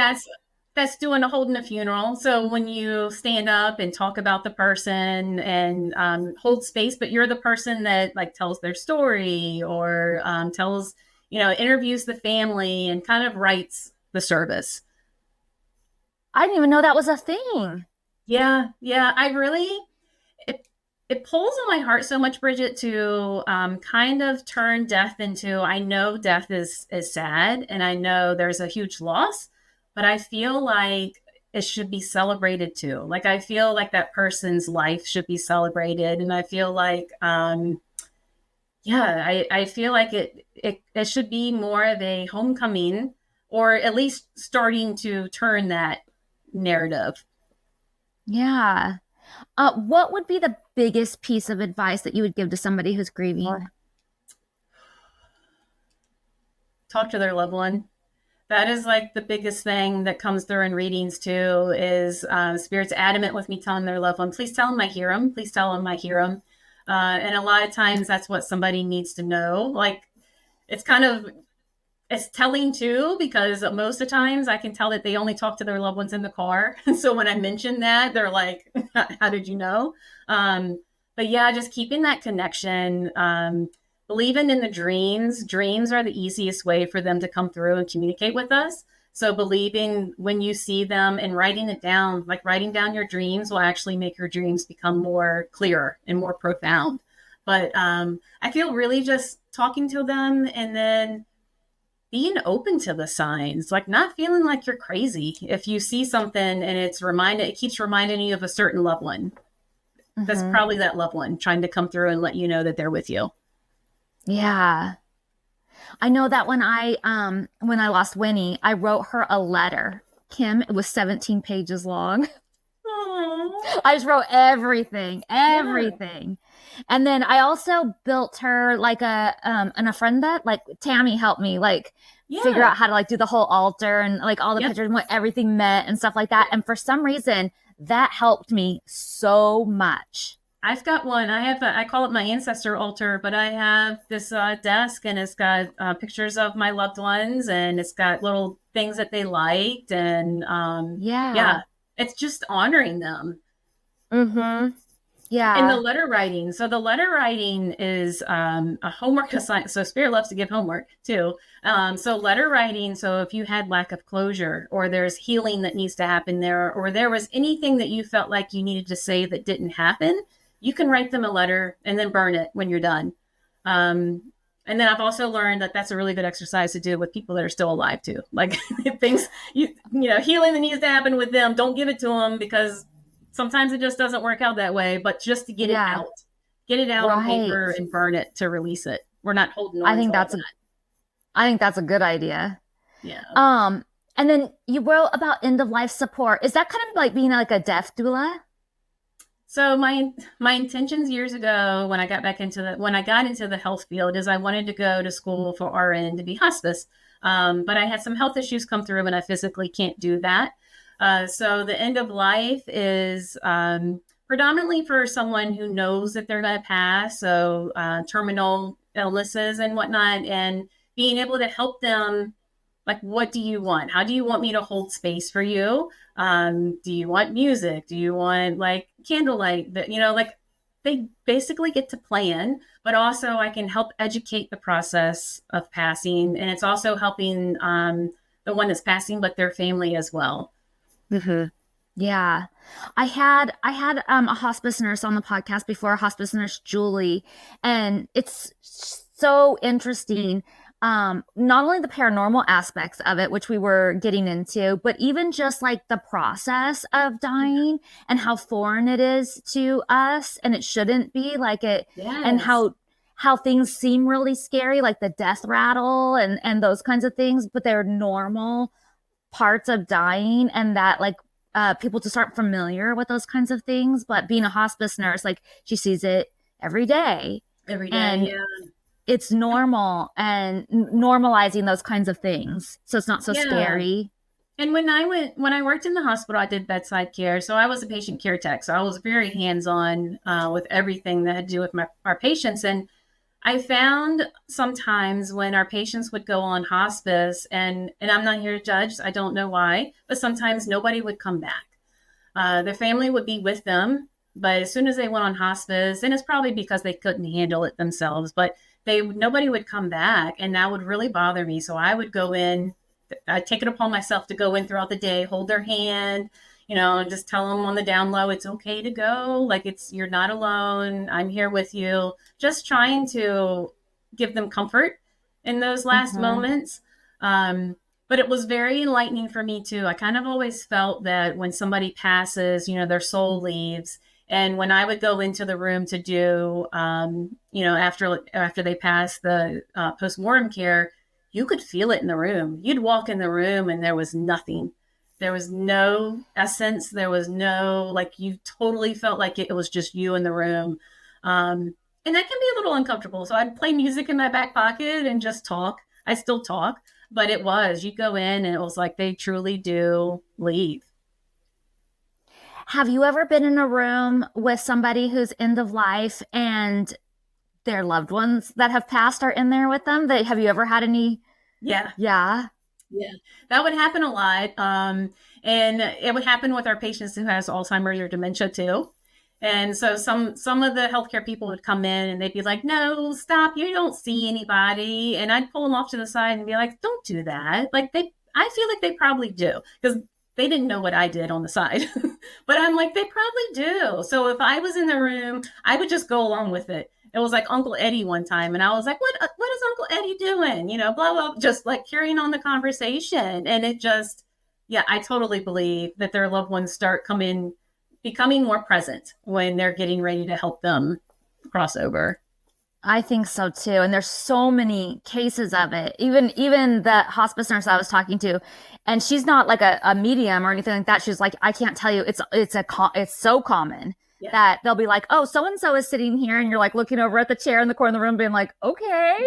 that's doing a holding a funeral. So when you stand up and talk about the person and hold space, but you're the person that like tells their story or tells, interviews the family and kind of writes the service. I didn't even know that was a thing. Yeah, yeah. It pulls on my heart so much, Bridget, to kind of turn death into. I know death is sad, and I know there's a huge loss, but I feel like it should be celebrated too. Like I feel like that person's life should be celebrated, and I feel like, yeah, I feel like it should be more of a homecoming, or at least starting to turn that narrative. Yeah. What would be the biggest piece of advice that you would give to somebody who's grieving? Talk to their loved one. That is like the biggest thing that comes through in readings too is spirits adamant with me telling their loved one, please tell them I hear them. Please tell them I hear them. And a lot of times that's what somebody needs to know. Like it's kind of, it's telling too, because most of the times I can tell that they only talk to their loved ones in the car. And so when I mention that, they're like, how did you know? But yeah, just keeping that connection, believing in the dreams. Dreams are the easiest way for them to come through and communicate with us. So believing when you see them and writing it down, like writing down your dreams will actually make your dreams become more clear and more profound. But I feel really just talking to them and then being open to the signs, like not feeling like you're crazy. If you see something and it keeps reminding you of a certain loved one. That's probably that loved one trying to come through and let you know that they're with you. Yeah. I know that when I lost Winnie, I wrote her a letter. Kim, it was 17 pages long. Aww. I just wrote everything. Yeah. And then I also built her like an ofrenda, like Tammy helped me like figure Yeah. out how to like do the whole altar and like all the Yep. pictures and what everything meant and stuff like that. And for some reason that helped me so much. I've got one. I call it my ancestor altar, but I have this desk and it's got pictures of my loved ones and it's got little things that they liked. And Yeah. yeah, it's just honoring them. Mm-hmm. And the Yeah. letter writing. So the letter writing is a homework assignment. So Spirit loves to give homework too. So letter writing. So if you had lack of closure or there's healing that needs to happen there, or there was anything that you felt like you needed to say that didn't happen, you can write them a letter and then burn it when you're done. And then I've also learned that that's a really good exercise to do with people that are still alive too. Like things, healing that needs to happen with them, don't give it to them because sometimes it just doesn't work out that way, but just to Yeah. get it out on Right. paper and burn it to release it. We're not holding I on to think all that's that. I think that's a good idea. Yeah. And then you wrote about end of life support. Is that kind of like being like a death doula? So my intentions years ago when I got into the health field is I wanted to go to school for RN to be hospice. But I had some health issues come through and I physically can't do that. So the end of life is predominantly for someone who knows that they're going to pass. So terminal illnesses and whatnot, and being able to help them. Like, what do you want? How do you want me to hold space for you? Do you want music? Do you want like candlelight? That like they basically get to plan, but also I can help educate the process of passing, and it's also helping the one that's passing, but their family as well. Mm-hmm. Yeah. I had a hospice nurse on the podcast before, hospice nurse Julie, and it's so interesting. Not only the paranormal aspects of it, which we were getting into, but even just like the process of dying and how foreign it is to us, and it shouldn't be like it, and Yes. how things seem really scary, like the death rattle and those kinds of things, but they're normal parts of dying, and that like people just aren't familiar with those kinds of things. But being a hospice nurse, like she sees it every day. Every day. And Yeah. it's normal and normalizing those kinds of things. So it's not so Yeah. scary. And when I worked in the hospital, I did bedside care. So I was a patient care tech. So I was very hands-on with everything that had to do with our patients. And I found sometimes when our patients would go on hospice, and I'm not here to judge, I don't know why, but sometimes nobody would come back. Their family would be with them, but as soon as they went on hospice, and it's probably because they couldn't handle it themselves, but nobody would come back, and that would really bother me. So I would go in. I'd take it upon myself to go in throughout the day, hold their hand, and just tell them on the down low, it's okay to go. Like you're not alone. I'm here with you. Just trying to give them comfort in those last moments. But it was very enlightening for me too. I kind of always felt that when somebody passes, their soul leaves. And when I would go into the room to do, after they pass the post-mortem care, you could feel it in the room. You'd walk in the room and there was nothing. There was no essence. There was no, you totally felt like it was just you in the room. And that can be a little uncomfortable. So I'd play music in my back pocket and just talk. I still talk, but you go in and it was like they truly do leave. Have you ever been in a room with somebody who's end of life and their loved ones that have passed are in there with them? Have you ever had any? Yeah. Yeah. Yeah, that would happen a lot. And it would happen with our patients who has Alzheimer's or dementia too. And so some of the healthcare people would come in and they'd be like, no, stop, you don't see anybody. And I'd pull them off to the side and be like, don't do that. I feel like they probably do, because they didn't know what I did on the side. But I'm like, they probably do. So if I was in the room, I would just go along with it. It was like Uncle Eddie one time, and I was like, what is Uncle Eddie doing? Blah, blah, just like carrying on the conversation. And it just, yeah, I totally believe that their loved ones start becoming more present when they're getting ready to help them cross over. I think so too. And there's so many cases of it. Even the hospice nurse I was talking to, and she's not like a medium or anything like that. She's like, I can't tell you. It's so common. Yeah. That they'll be like, oh, so-and-so is sitting here. And you're like looking over at the chair in the corner of the room being like, okay,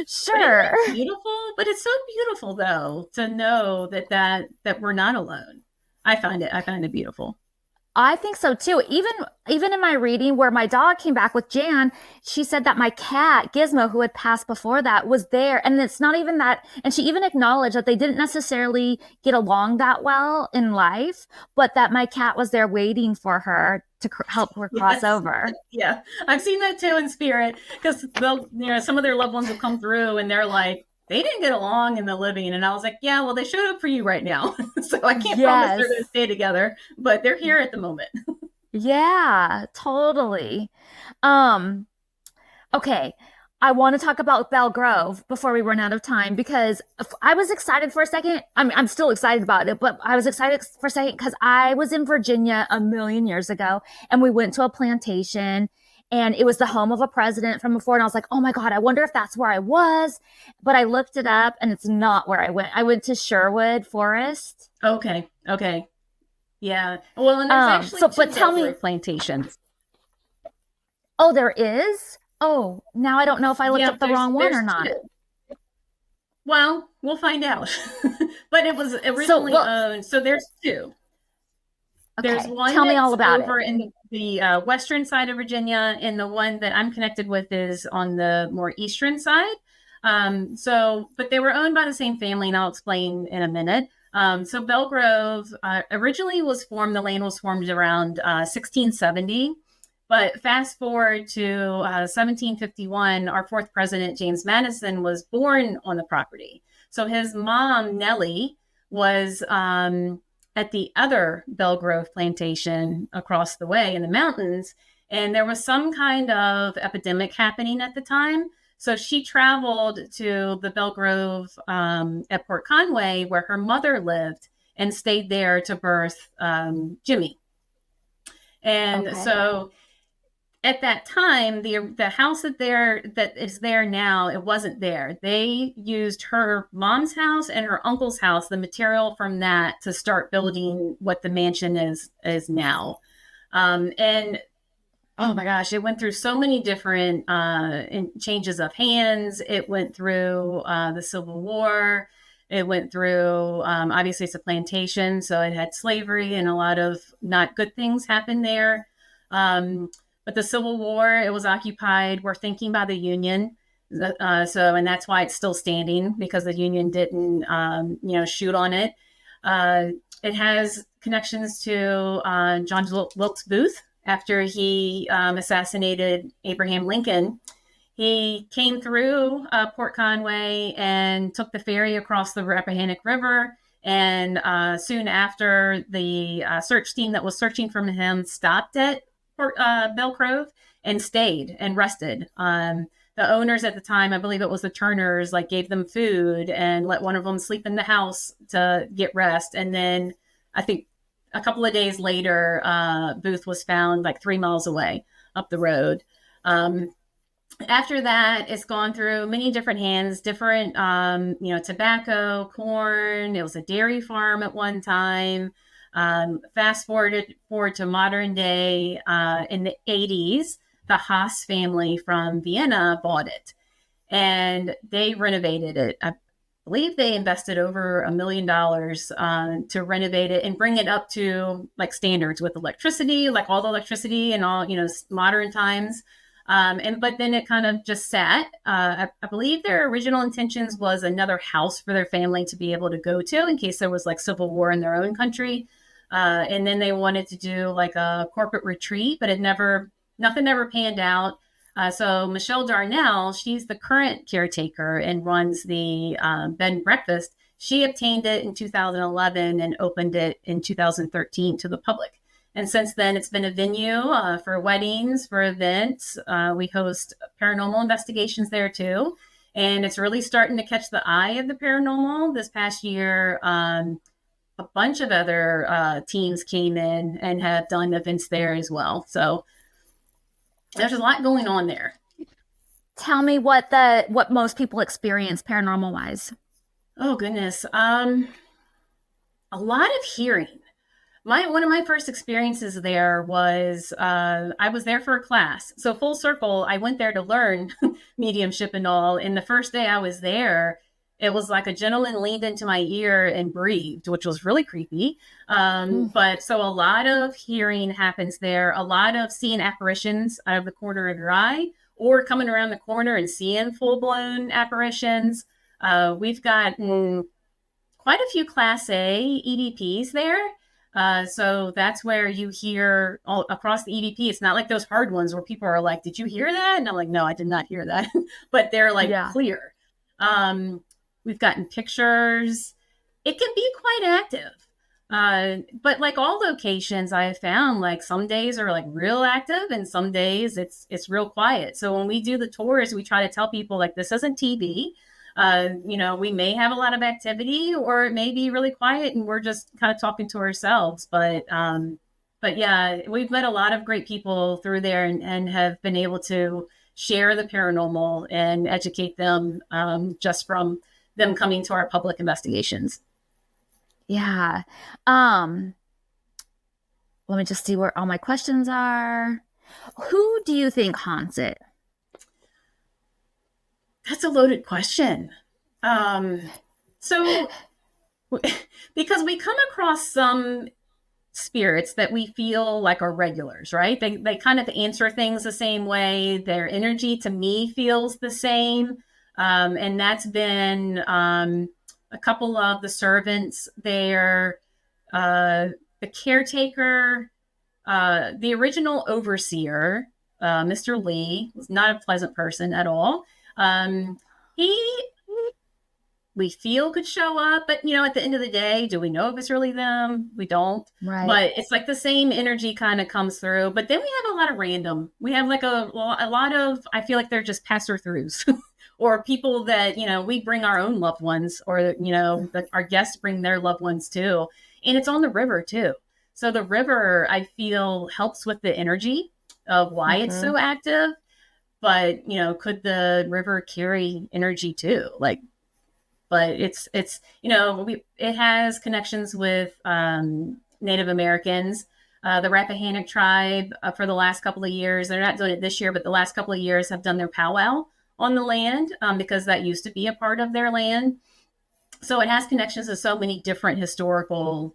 sure. But but it's so beautiful though, to know that we're not alone. I find it beautiful. I think so too. Even in my reading where my dog came back with Jan, she said that my cat, Gizmo, who had passed before that, was there. And it's not even that. And she even acknowledged that they didn't necessarily get along that well in life, but that my cat was there waiting for her to help her cross over. Yeah. I've seen that too in spirit, because some of their loved ones will come through and they're like, they didn't get along in the living. And I was like, yeah, well, they showed up for you right now. So I can't promise they're going to stay together, but they're here at the moment. Yeah, totally. Okay. I want to talk about Belle Grove before we run out of time, because I was excited for a second. I'm still excited about it, but I was excited for a second because I was in Virginia a million years ago and we went to a plantation. And it was the home of a president from before. And I was like, oh my God, I wonder if that's where I was. But I looked it up and it's not where I went. I went to Sherwood Forest. Okay. Yeah. Well, and there's actually but tell me, plantations. Oh, there is? Oh, now I don't know if I looked up the wrong one or not. Two. Well, we'll find out. But it was originally owned. So there's two. Okay. There's one. Tell me all about over it. in the western side of Virginia, and the one that I'm connected with is on the more eastern side. But they were owned by the same family, and I'll explain in a minute. So Belle Grove originally the land was formed around 1670. But fast forward to 1751, our fourth president, James Madison, was born on the property. So his mom, Nellie, was at the other Belle Grove Plantation across the way in the mountains. And there was some kind of epidemic happening at the time. So she traveled to the Belle Grove at Port Conway, where her mother lived, and stayed there to birth Jimmy. And so at that time, the house that is there now, it wasn't there. They used her mom's house and her uncle's house, the material from that, to start building what the mansion is now. And oh my gosh, it went through so many different changes of hands. It went through the Civil War. It went through, obviously, it's a plantation, so it had slavery and a lot of not good things happened there. But the Civil War, it was occupied, we're thinking, by the Union. And that's why it's still standing, because the Union didn't, shoot on it. It has connections to John Wilkes Booth. After he assassinated Abraham Lincoln, he came through Port Conway and took the ferry across the Rappahannock River. And soon after, the search team that was searching for him stopped at Belle Grove and stayed and rested. The owners at the time, I believe it was the Turners, like gave them food and let one of them sleep in the house to get rest. And then I think a couple of days later, Booth was found like 3 miles away up the road. After that, it's gone through many different hands, different, tobacco, corn. It was a dairy farm at one time. Fast forward to modern day, in the 80s, the Haas family from Vienna bought it and they renovated it. I believe they invested over $1 million to renovate it and bring it up to like standards with electricity, like all the electricity and all, modern times. But then it kind of just sat. I believe their original intentions was another house for their family to be able to go to in case there was like civil war in their own country. And then they wanted to do like a corporate retreat, but nothing ever panned out. So Michelle Darnell, she's the current caretaker and runs the bed and breakfast. She obtained it in 2011 and opened it in 2013 to the public. And since then, it's been a venue for weddings, for events. We host paranormal investigations there too. And it's really starting to catch the eye of the paranormal. This past year, a bunch of other teams came in and have done events there as well. So there's a lot going on there. Tell me what most people experience paranormal wise. Oh goodness. A lot of hearing. One of my first experiences there was I was there for a class. So full circle, I went there to learn mediumship and all. And the first day I was there, it was like a gentleman leaned into my ear and breathed, which was really creepy. But so a lot of hearing happens there, a lot of seeing apparitions out of the corner of your eye or coming around the corner and seeing full-blown apparitions. We've gotten quite a few Class A EVPs there. So that's where you hear all across the EVP. It's not like those hard ones where people are like, did you hear that? And I'm like, no, I did not hear that. But they're like clear. We've gotten pictures. It can be quite active. But like all locations I have found, like some days are like real active and some days it's real quiet. So when we do the tours, we try to tell people like, this isn't TV. We may have a lot of activity or it may be really quiet and we're just kind of talking to ourselves. But yeah, we've met a lot of great people through there and have been able to share the paranormal and educate them just from them coming to our public investigations. Yeah. Let me just see where all my questions are. Who do you think haunts it? That's a loaded question. So because we come across some spirits that we feel like are regulars, right? They kind of answer things the same way. Their energy to me feels the same. And that's been a couple of the servants there, the caretaker, the original overseer, Mr. Lee, was not a pleasant person at all. We feel could show up, but at the end of the day, do we know if it's really them? We don't. Right. But it's like the same energy kind of comes through. But then we have a lot of random. We have like a lot of, I feel like they're just passer-throughs or people that, we bring our own loved ones or, our guests bring their loved ones too. And it's on the river too. So the river, I feel, helps with the energy of why it's so active. But, could the river carry energy too? But it has connections with Native Americans. The Rappahannock tribe for the last couple of years, they're not doing it this year, but the last couple of years have done their powwow on the land because that used to be a part of their land. So it has connections to so many different historical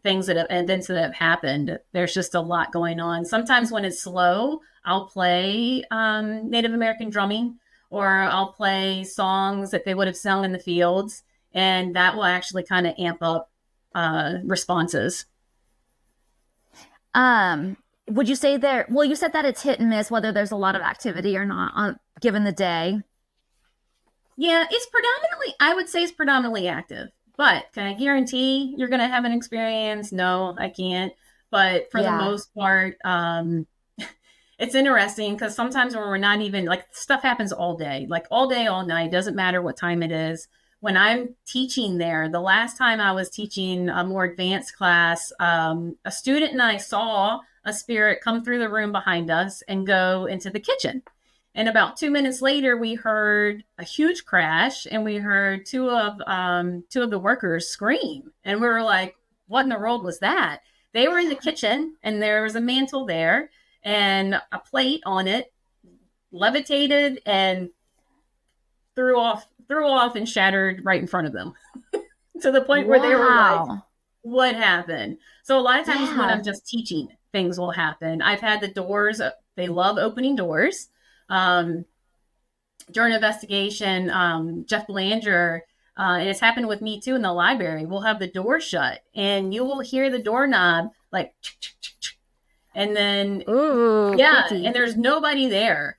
things that have events that have happened. There's just a lot going on. Sometimes when it's slow, I'll play Native American drumming, or I'll play songs that they would have sung in the fields, and that will actually kind of amp up responses. Would you say there? Well, you said that it's hit and miss whether there's a lot of activity or not given the day. Yeah, I would say it's predominantly active. But can I guarantee you're going to have an experience? No, I can't. But for the most part, it's interesting because sometimes when we're not even, like, stuff happens all day, like all day, all night, doesn't matter what time it is. When I'm teaching there, the last time I was teaching a more advanced class, a student and I saw a spirit come through the room behind us and go into the kitchen. And about 2 minutes later, we heard a huge crash, and we heard two of the workers scream. And we were like, "What in the world was that?" They were in the kitchen, and there was a mantle there, and a plate on it levitated and threw off and shattered right in front of them, to the point where they were like, "What happened?" So a lot of times when I'm just teaching, things will happen. I've had the doors; they love opening doors. During investigation, Jeff Belanger, and it's happened with me too in the library, we'll have the door shut and you will hear the doorknob like, and then, creepy. And there's nobody there.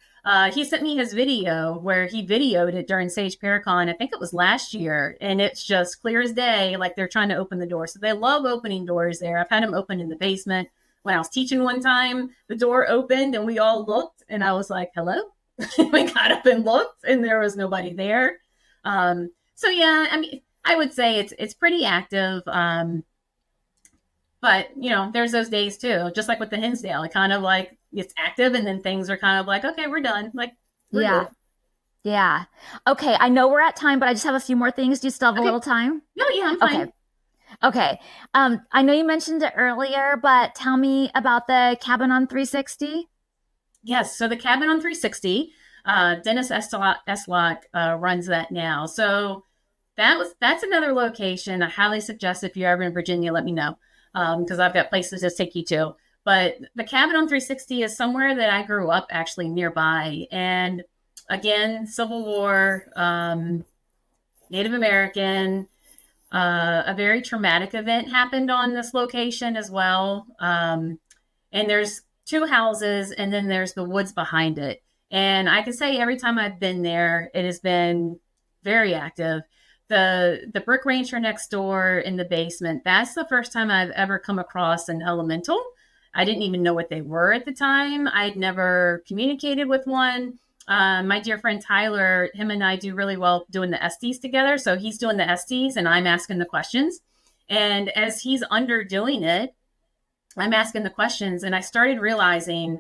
He sent me his video where he videoed it during Sage Paracon. I think it was last year, and it's just clear as day, like they're trying to open the door. So they love opening doors there. I've had them open in the basement. When I was teaching one time, the door opened and we all looked, and I was like, "Hello?" We got up and looked, and there was nobody there. So yeah, I mean, I would say it's pretty active. But there's those days too, just like with the Hinsdale. It kind of like it's active, and then things are kind of like, okay, we're done. Like, we're good. Yeah. Okay, I know we're at time, but I just have a few more things. Do you still have a little time? No, yeah, I'm fine. Okay. I know you mentioned it earlier, but tell me about the Cabin on 360. Yes. So the Cabin on 360, Dennis Eslock runs that now. So that's another location. I highly suggest if you're ever in Virginia, let me know, because I've got places to take you to. But the Cabin on 360 is somewhere that I grew up actually nearby. And again, Civil War, Native American. A very traumatic event happened on this location as well. And there's 2 houses, and then there's the woods behind it. And I can say every time I've been there, it has been very active. The brick rancher next door in the basement, that's the first time I've ever come across an elemental. I didn't even know what they were at the time. I'd never communicated with one. My dear friend Tyler, him and I do really well doing the Estes together. So he's doing the Estes and I'm asking the questions. And as he's underdoing it, I'm asking the questions, and I started realizing,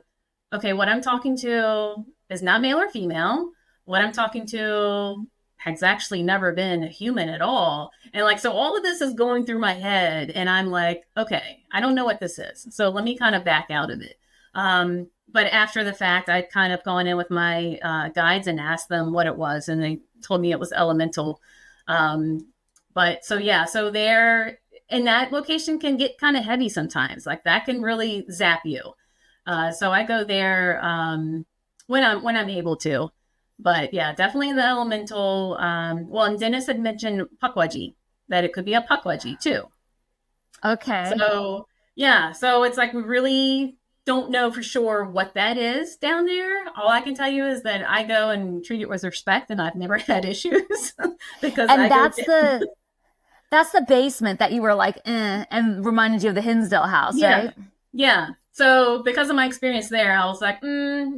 okay, what I'm talking to is not male or female. What I'm talking to has actually never been a human at all. And like, so all of this is going through my head, and I'm like, okay, I don't know what this is. So let me kind of back out of it. But after the fact, I'd kind of gone in with my guides and asked them what it was, and they told me it was elemental. But so, yeah, so there, and that location can get kind of heavy sometimes. Like that can really zap you. So I go there when I'm able to. But yeah, definitely the elemental. Well, and Dennis had mentioned pukwudgie, that it could be a pukwudgie too. Okay. So yeah, so it's like we really don't know for sure what that is down there. All I can tell you is that I go and treat it with respect, and I've never had issues because. And that's the basement that you were like, and reminded you of the Hinsdale House, right? Yeah. So because of my experience there, I was like,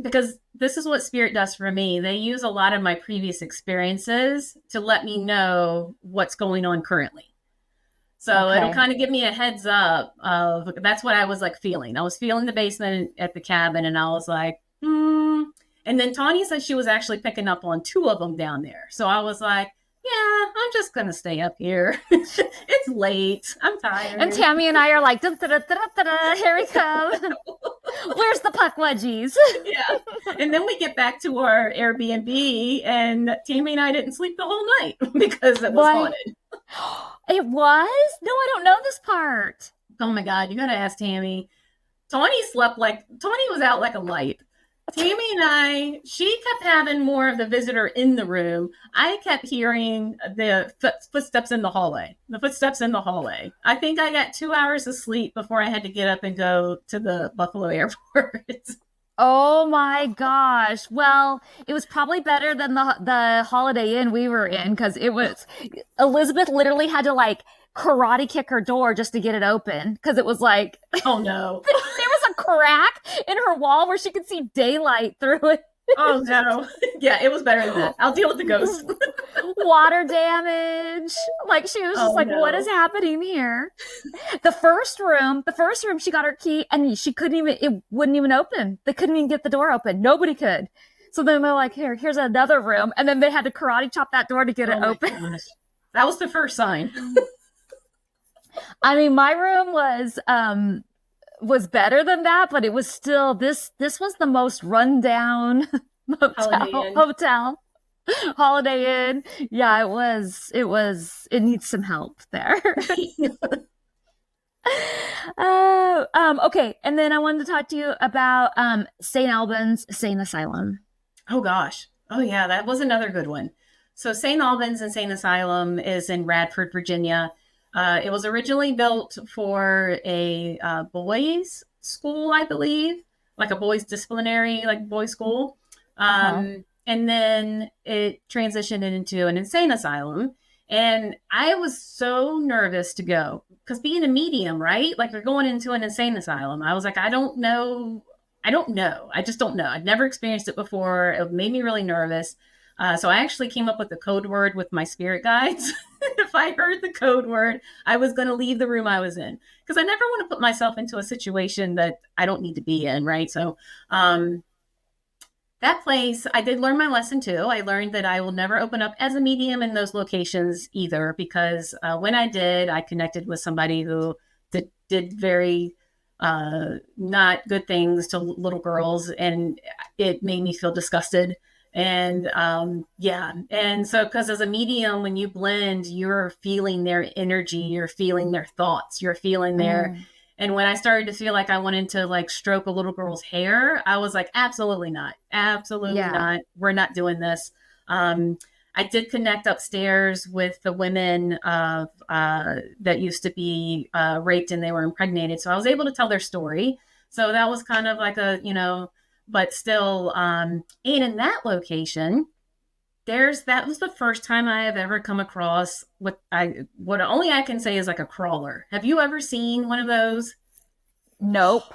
because this is what spirit does for me. They use a lot of my previous experiences to let me know what's going on currently. So it'll kind of give me a heads up of, that's what I was like feeling. I was feeling the basement at the cabin, and I was like, And then Tanya said she was actually picking up on 2 of them down there. So I was like, yeah, I'm just going to stay up here. It's late. I'm tired. And Tammy and I are like, da, da, da, da, da, da, here we come. Where's the puck wedgies? Yeah. And then we get back to our Airbnb, and Tammy and I didn't sleep the whole night because it was haunted. It was? No, I don't know this part. Oh my God, you got to ask Tammy. Tawny was out like a light. Tammy and she kept having more of the visitor in the room. I kept hearing the footsteps in the hallway. I think I got 2 hours of sleep before I had to get up and go to the Buffalo airport. Oh my gosh. Well, it was probably better than the Holiday Inn we were in, because Elizabeth literally had to like karate kick her door just to get it open, because it was like, oh no, there was a crack in her wall where she could see daylight through it. Oh no. Yeah, it was better than that. I'll deal with the ghosts. Water damage. Like, she was just no. What is happening here? The first room, she got her key and it wouldn't even open. They couldn't even get the door open. Nobody could. So then they're like, here's another room. And then they had to karate chop that door to get it open. Gosh. That was the first sign. I mean, my room was better than that, but it was still, this was the most rundown hotel. Holiday Inn. Yeah, it needs some help there. Okay. And then I wanted to talk to you about St. Albans Sane Asylum. Oh gosh. Oh yeah, that was another good one. So St. Albans and Sane Asylum is in Radford, Virginia. It was originally built for a boys' school, I believe, like a boys' disciplinary, like boys' school. And then it transitioned into an insane asylum. And I was so nervous to go because being a medium, right? Like, you're going into an insane asylum. I was like, I don't know. I just don't know. I've never experienced it before. It made me really nervous. So I actually came up with a code word with my spirit guides. If I heard the code word, I was going to leave the room I was in, because I never want to put myself into a situation that I don't need to be in, right? So that place, I did learn my lesson too. I learned that I will never open up as a medium in those locations either, because when I did, I connected with somebody who did very not good things to little girls, and it made me feel disgusted. And and so, because as a medium, when you blend, you're feeling their energy, you're feeling their thoughts, you're feeling their and when I started to feel like I wanted to like stroke a little girl's hair, I was like, absolutely not, not, we're not doing this. I did connect upstairs with the women that used to be raped and they were impregnated, so I was able to tell their story. So that was kind of like but still, and in that location, that was the first time I have ever come across what only I can say is like a crawler. Have you ever seen one of those? Nope.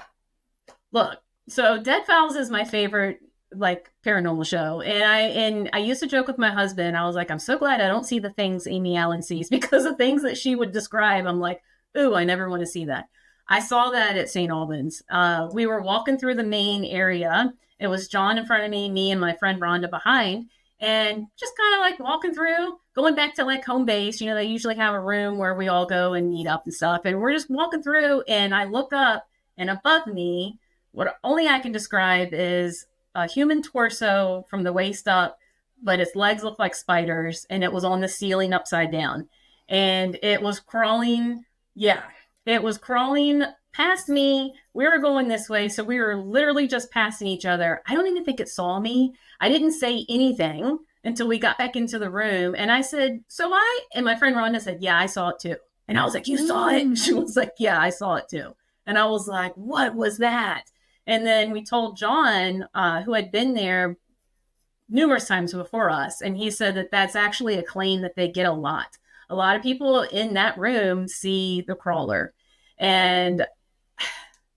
Look, so Dead Files is my favorite like paranormal show, and I used to joke with my husband. I was like, I'm so glad I don't see the things Amy Allen sees, because the things that she would describe, I'm like, ooh, I never want to see that. I saw that at St. Albans. We were walking through the main area. It was John in front of me and my friend Rhonda behind, and just kind of like walking through, going back to like home base. You know, they usually have a room where we all go and meet up and stuff. And we're just walking through, and I look up, and above me, what only I can describe is a human torso from the waist up, but its legs look like spiders, and it was on the ceiling upside down. And it was crawling. Yeah. It was crawling past me. We were going this way, so we were literally just passing each other. I don't even think it saw me. I didn't say anything until we got back into the room. And I said, and my friend Rhonda said, yeah, I saw it too. And I was like, you saw it? She was like, yeah, I saw it too. And I was like, what was that? And then we told John, who had been there numerous times before us. And he said that that's actually a claim that they get a lot. A lot of people in that room see the crawler. And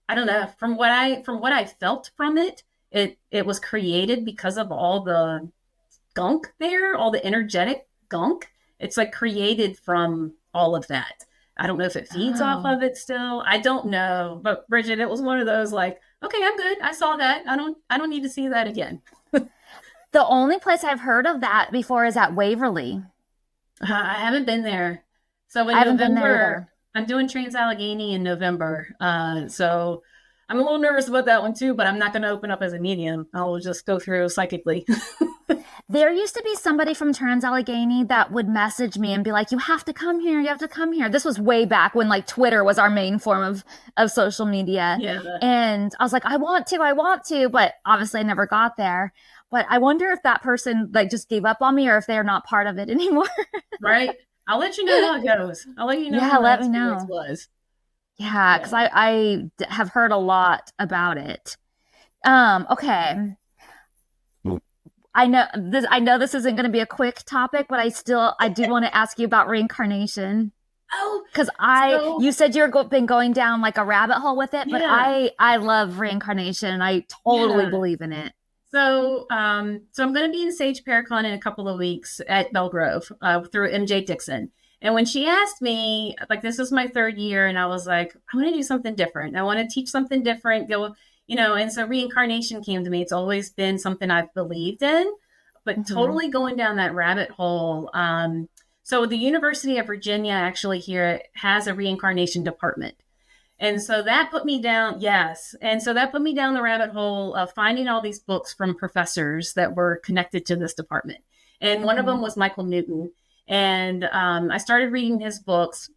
I don't know, from what I felt from it, it was created because of all the gunk there, all the energetic gunk. It's like created from all of that. I don't know if it feeds off of it still. I don't know. But Bridget, it was one of those like, okay, I'm good. I saw that. I don't need to see that again. The only place I've heard of that before is at Waverly. I haven't been there. So I in haven't been there November, either. I'm doing Trans-Allegheny in November. So I'm a little nervous about that one too, but I'm not going to open up as a medium. I'll just go through psychically. There used to be somebody from Trans-Allegheny that would message me and be like, you have to come here. You have to come here. This was way back when like Twitter was our main form of social media. Yeah. And I was like, I want to, but obviously I never got there. But I wonder if that person like just gave up on me or if they're not part of it anymore. Right. I'll let you know how it goes. I'll let you know Yeah, how my let me experience know. was. Yeah, because Yeah. I have heard a lot about it. Okay. I know this isn't going to be a quick topic, but I do want to ask you about reincarnation. Oh, Because so you said been going down like a rabbit hole with it, but yeah. I love reincarnation. I totally Yeah. believe in it. So I'm going to be in Sage Paracon in a couple of weeks at Belle Grove through MJ Dixon. And when she asked me, like, this is my third year, and I was like, I want to do something different. I want to teach something different. Go, and so reincarnation came to me. It's always been something I've believed in, but Hmm. totally going down that rabbit hole. So the University of Virginia actually here has a reincarnation department. And so that put me down, yes. And so that put me down the rabbit hole of finding all these books from professors that were connected to this department. And one of Hmm. them was Michael Newton. And I started reading his books.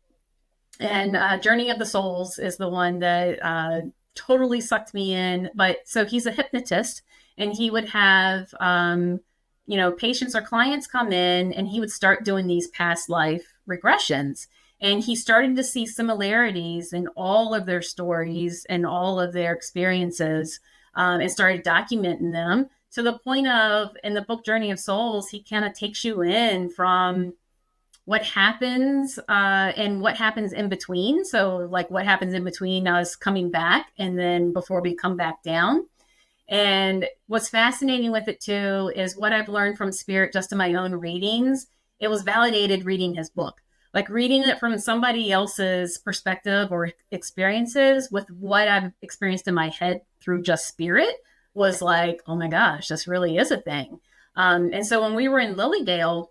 And Journey of the Souls is the one that totally sucked me in. But so he's a hypnotist, and he would have, patients or clients come in, and he would start doing these past life regressions. And he started to see similarities in all of their stories and all of their experiences, and started documenting them to the point of, in the book Journey of Souls, he kind of takes you in from what happens and what happens in between. So, like, what happens in between us coming back and then before we come back down. And what's fascinating with it too is what I've learned from Spirit just in my own readings. It was validated reading his book, like reading it from somebody else's perspective or experiences with what I've experienced in my head through just Spirit was like, oh my gosh, this really is a thing. And so when we were in Lilydale,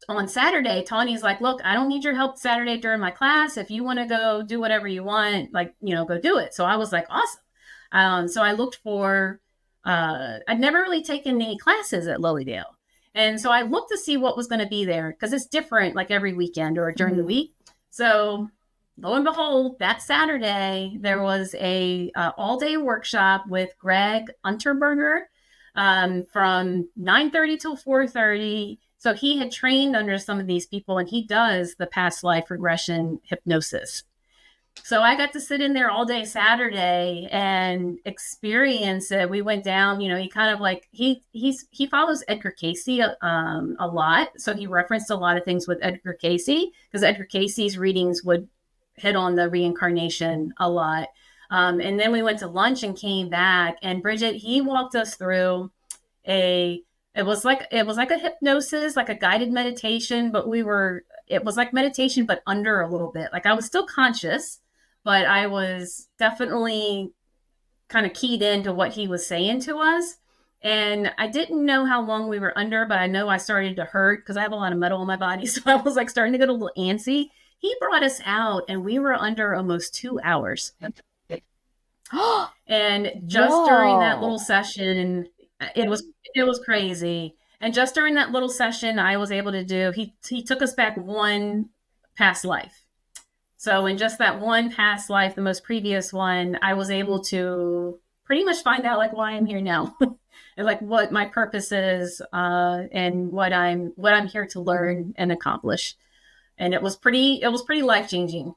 on Saturday, Tawny's like, look, I don't need your help Saturday during my class. If you want to go do whatever you want, like, go do it. So I was like, awesome. So I looked for, I'd never really taken any classes at Lilydale. And so I looked to see what was going to be there because it's different like every weekend or during the Hmm. week. So lo and behold, that Saturday, there was a all-day workshop with Greg Unterberger from 9:30 till 4:30. So he had trained under some of these people, and he does the past life regression hypnosis. So I got to sit in there all day Saturday and experience it. We went down, he kind of like he follows Edgar Casey a lot, so he referenced a lot of things with Edgar Casey because Edgar Casey's readings would hit on the reincarnation a lot. And then we went to lunch and came back, and Bridget, he walked us through a it was like a hypnosis, like a guided meditation, but it was like meditation but under a little bit. Like I was still conscious, but I was definitely kind of keyed into what he was saying to us. And I didn't know how long we were under, but I know I started to hurt because I have a lot of metal in my body. So I was like starting to get a little antsy. He brought us out and we were under almost 2 hours. And just during that Whoa. little session, it was it was crazy. And just during that little session, I was able to do. He took us back one past life. So in just that one past life, the most previous one, I was able to pretty much find out like why I'm here now, and like what my purpose is, and what I'm here to learn and accomplish. And it was pretty life changing.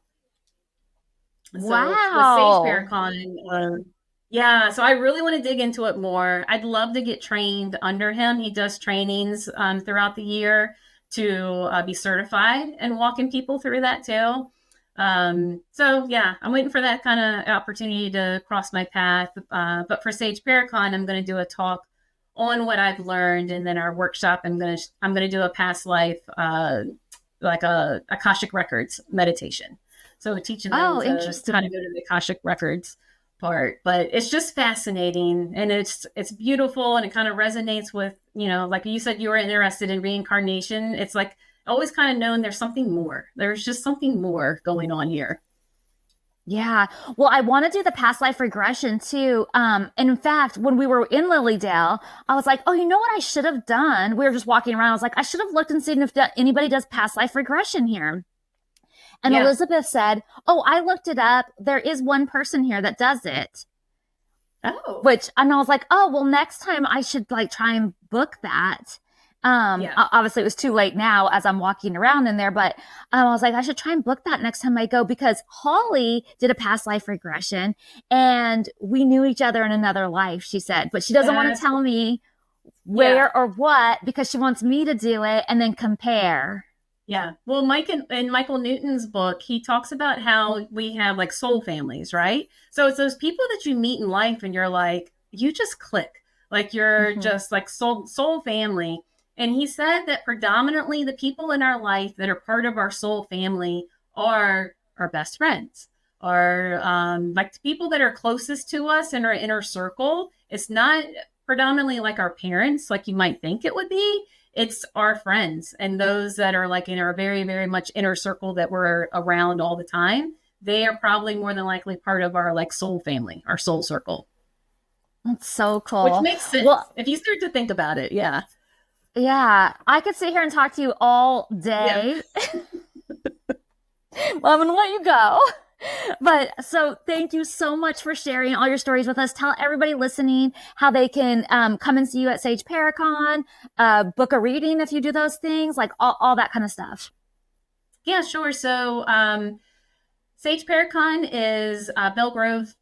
So with Sage Wow. Paracon, yeah, so I really want to dig into it more. I'd love to get trained under him. He does trainings throughout the year to be certified and walking people through that too. So yeah, I'm waiting for that kind of opportunity to cross my path. But for Sage Paracon, I'm going to do a talk on what I've learned, and then our workshop, I'm gonna do a past life, like a Akashic Records meditation. So teaching them Oh, to kind of interesting. go to the Akashic Records part, but it's just fascinating and it's beautiful and it kind of resonates with, like you said, you were interested in reincarnation. It's like always kind of known there's something more. There's just something more going on here. Yeah. Well, I want to do the past life regression too. And in fact, when we were in Lilyale, I was like, oh, you know what I should have done? We were just walking around. I was like, I should have looked and seen if anybody does past life regression here. And Yeah. Elizabeth said, oh, I looked it up. There is one person here that does it. Oh. And I was like, oh, well, next time I should like try and book that. Obviously it was too late now as I'm walking around in there, but I was like, I should try and book that next time I go, because Holly did a past life regression and we knew each other in another life, she said, but she doesn't want to tell me where or what, because she wants me to do it and then compare. Yeah. Well, in Michael Newton's book, he talks about how we have like soul families, right? So it's those people that you meet in life and you're like, you just click, like you're just like soul family. And he said that predominantly the people in our life that are part of our soul family are our best friends, are like the people that are closest to us in our inner circle. It's not predominantly like our parents, like you might think it would be. It's our friends and those that are like in our very, very much inner circle that we're around all the time. They are probably more than likely part of our like soul family, our soul circle. That's so cool. Which makes sense if you start to think about it. Yeah. Yeah, I could sit here and talk to you all day. Yeah. Well, I'm going to let you go. But so thank you so much for sharing all your stories with us. Tell everybody listening how they can come and see you at Sage Paracon, book a reading if you do those things, like all that kind of stuff. Yeah, sure. So Sage Paracon is Belgrove's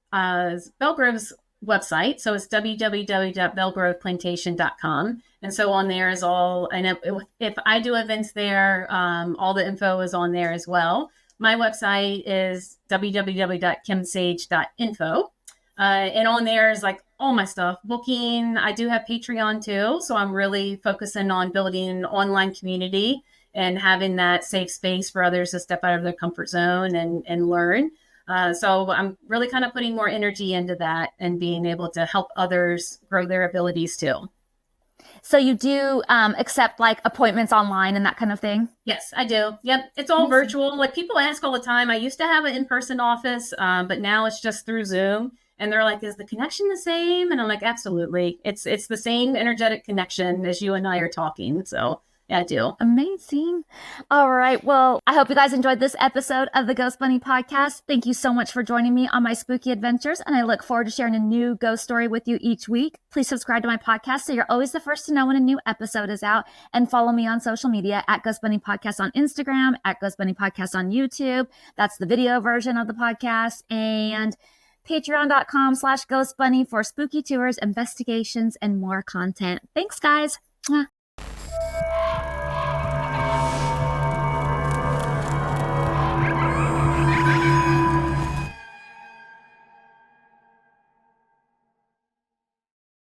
website. So it's www.belgroveplantation.com. And so on there is all, and if I do events there, all the info is on there as well. My website is www.kimsage.info. And on there is like all my stuff, booking. I do have Patreon too. So I'm really focusing on building an online community and having that safe space for others to step out of their comfort zone and learn. So I'm really kind of putting more energy into that and being able to help others grow their abilities too. So you do accept like appointments online and that kind of thing? Yes, I do. Yep. It's all virtual. Like people ask all the time. I used to have an in-person office, but now it's just through Zoom. And they're like, is the connection the same? And I'm like, absolutely. It's the same energetic connection as you and I are talking. So yeah, I do. Amazing. All right. Well, I hope you guys enjoyed this episode of the Ghost Bunny podcast. Thank you so much for joining me on my spooky adventures, and I look forward to sharing a new ghost story with you each week. Please subscribe to my podcast so you're always the first to know when a new episode is out, and follow me on social media at Ghost Bunny Podcast on Instagram, at Ghost Bunny Podcast on YouTube. That's the video version of the podcast, and patreon.com/ghostbunny for spooky tours, investigations, and more content. Thanks, guys. Mwah.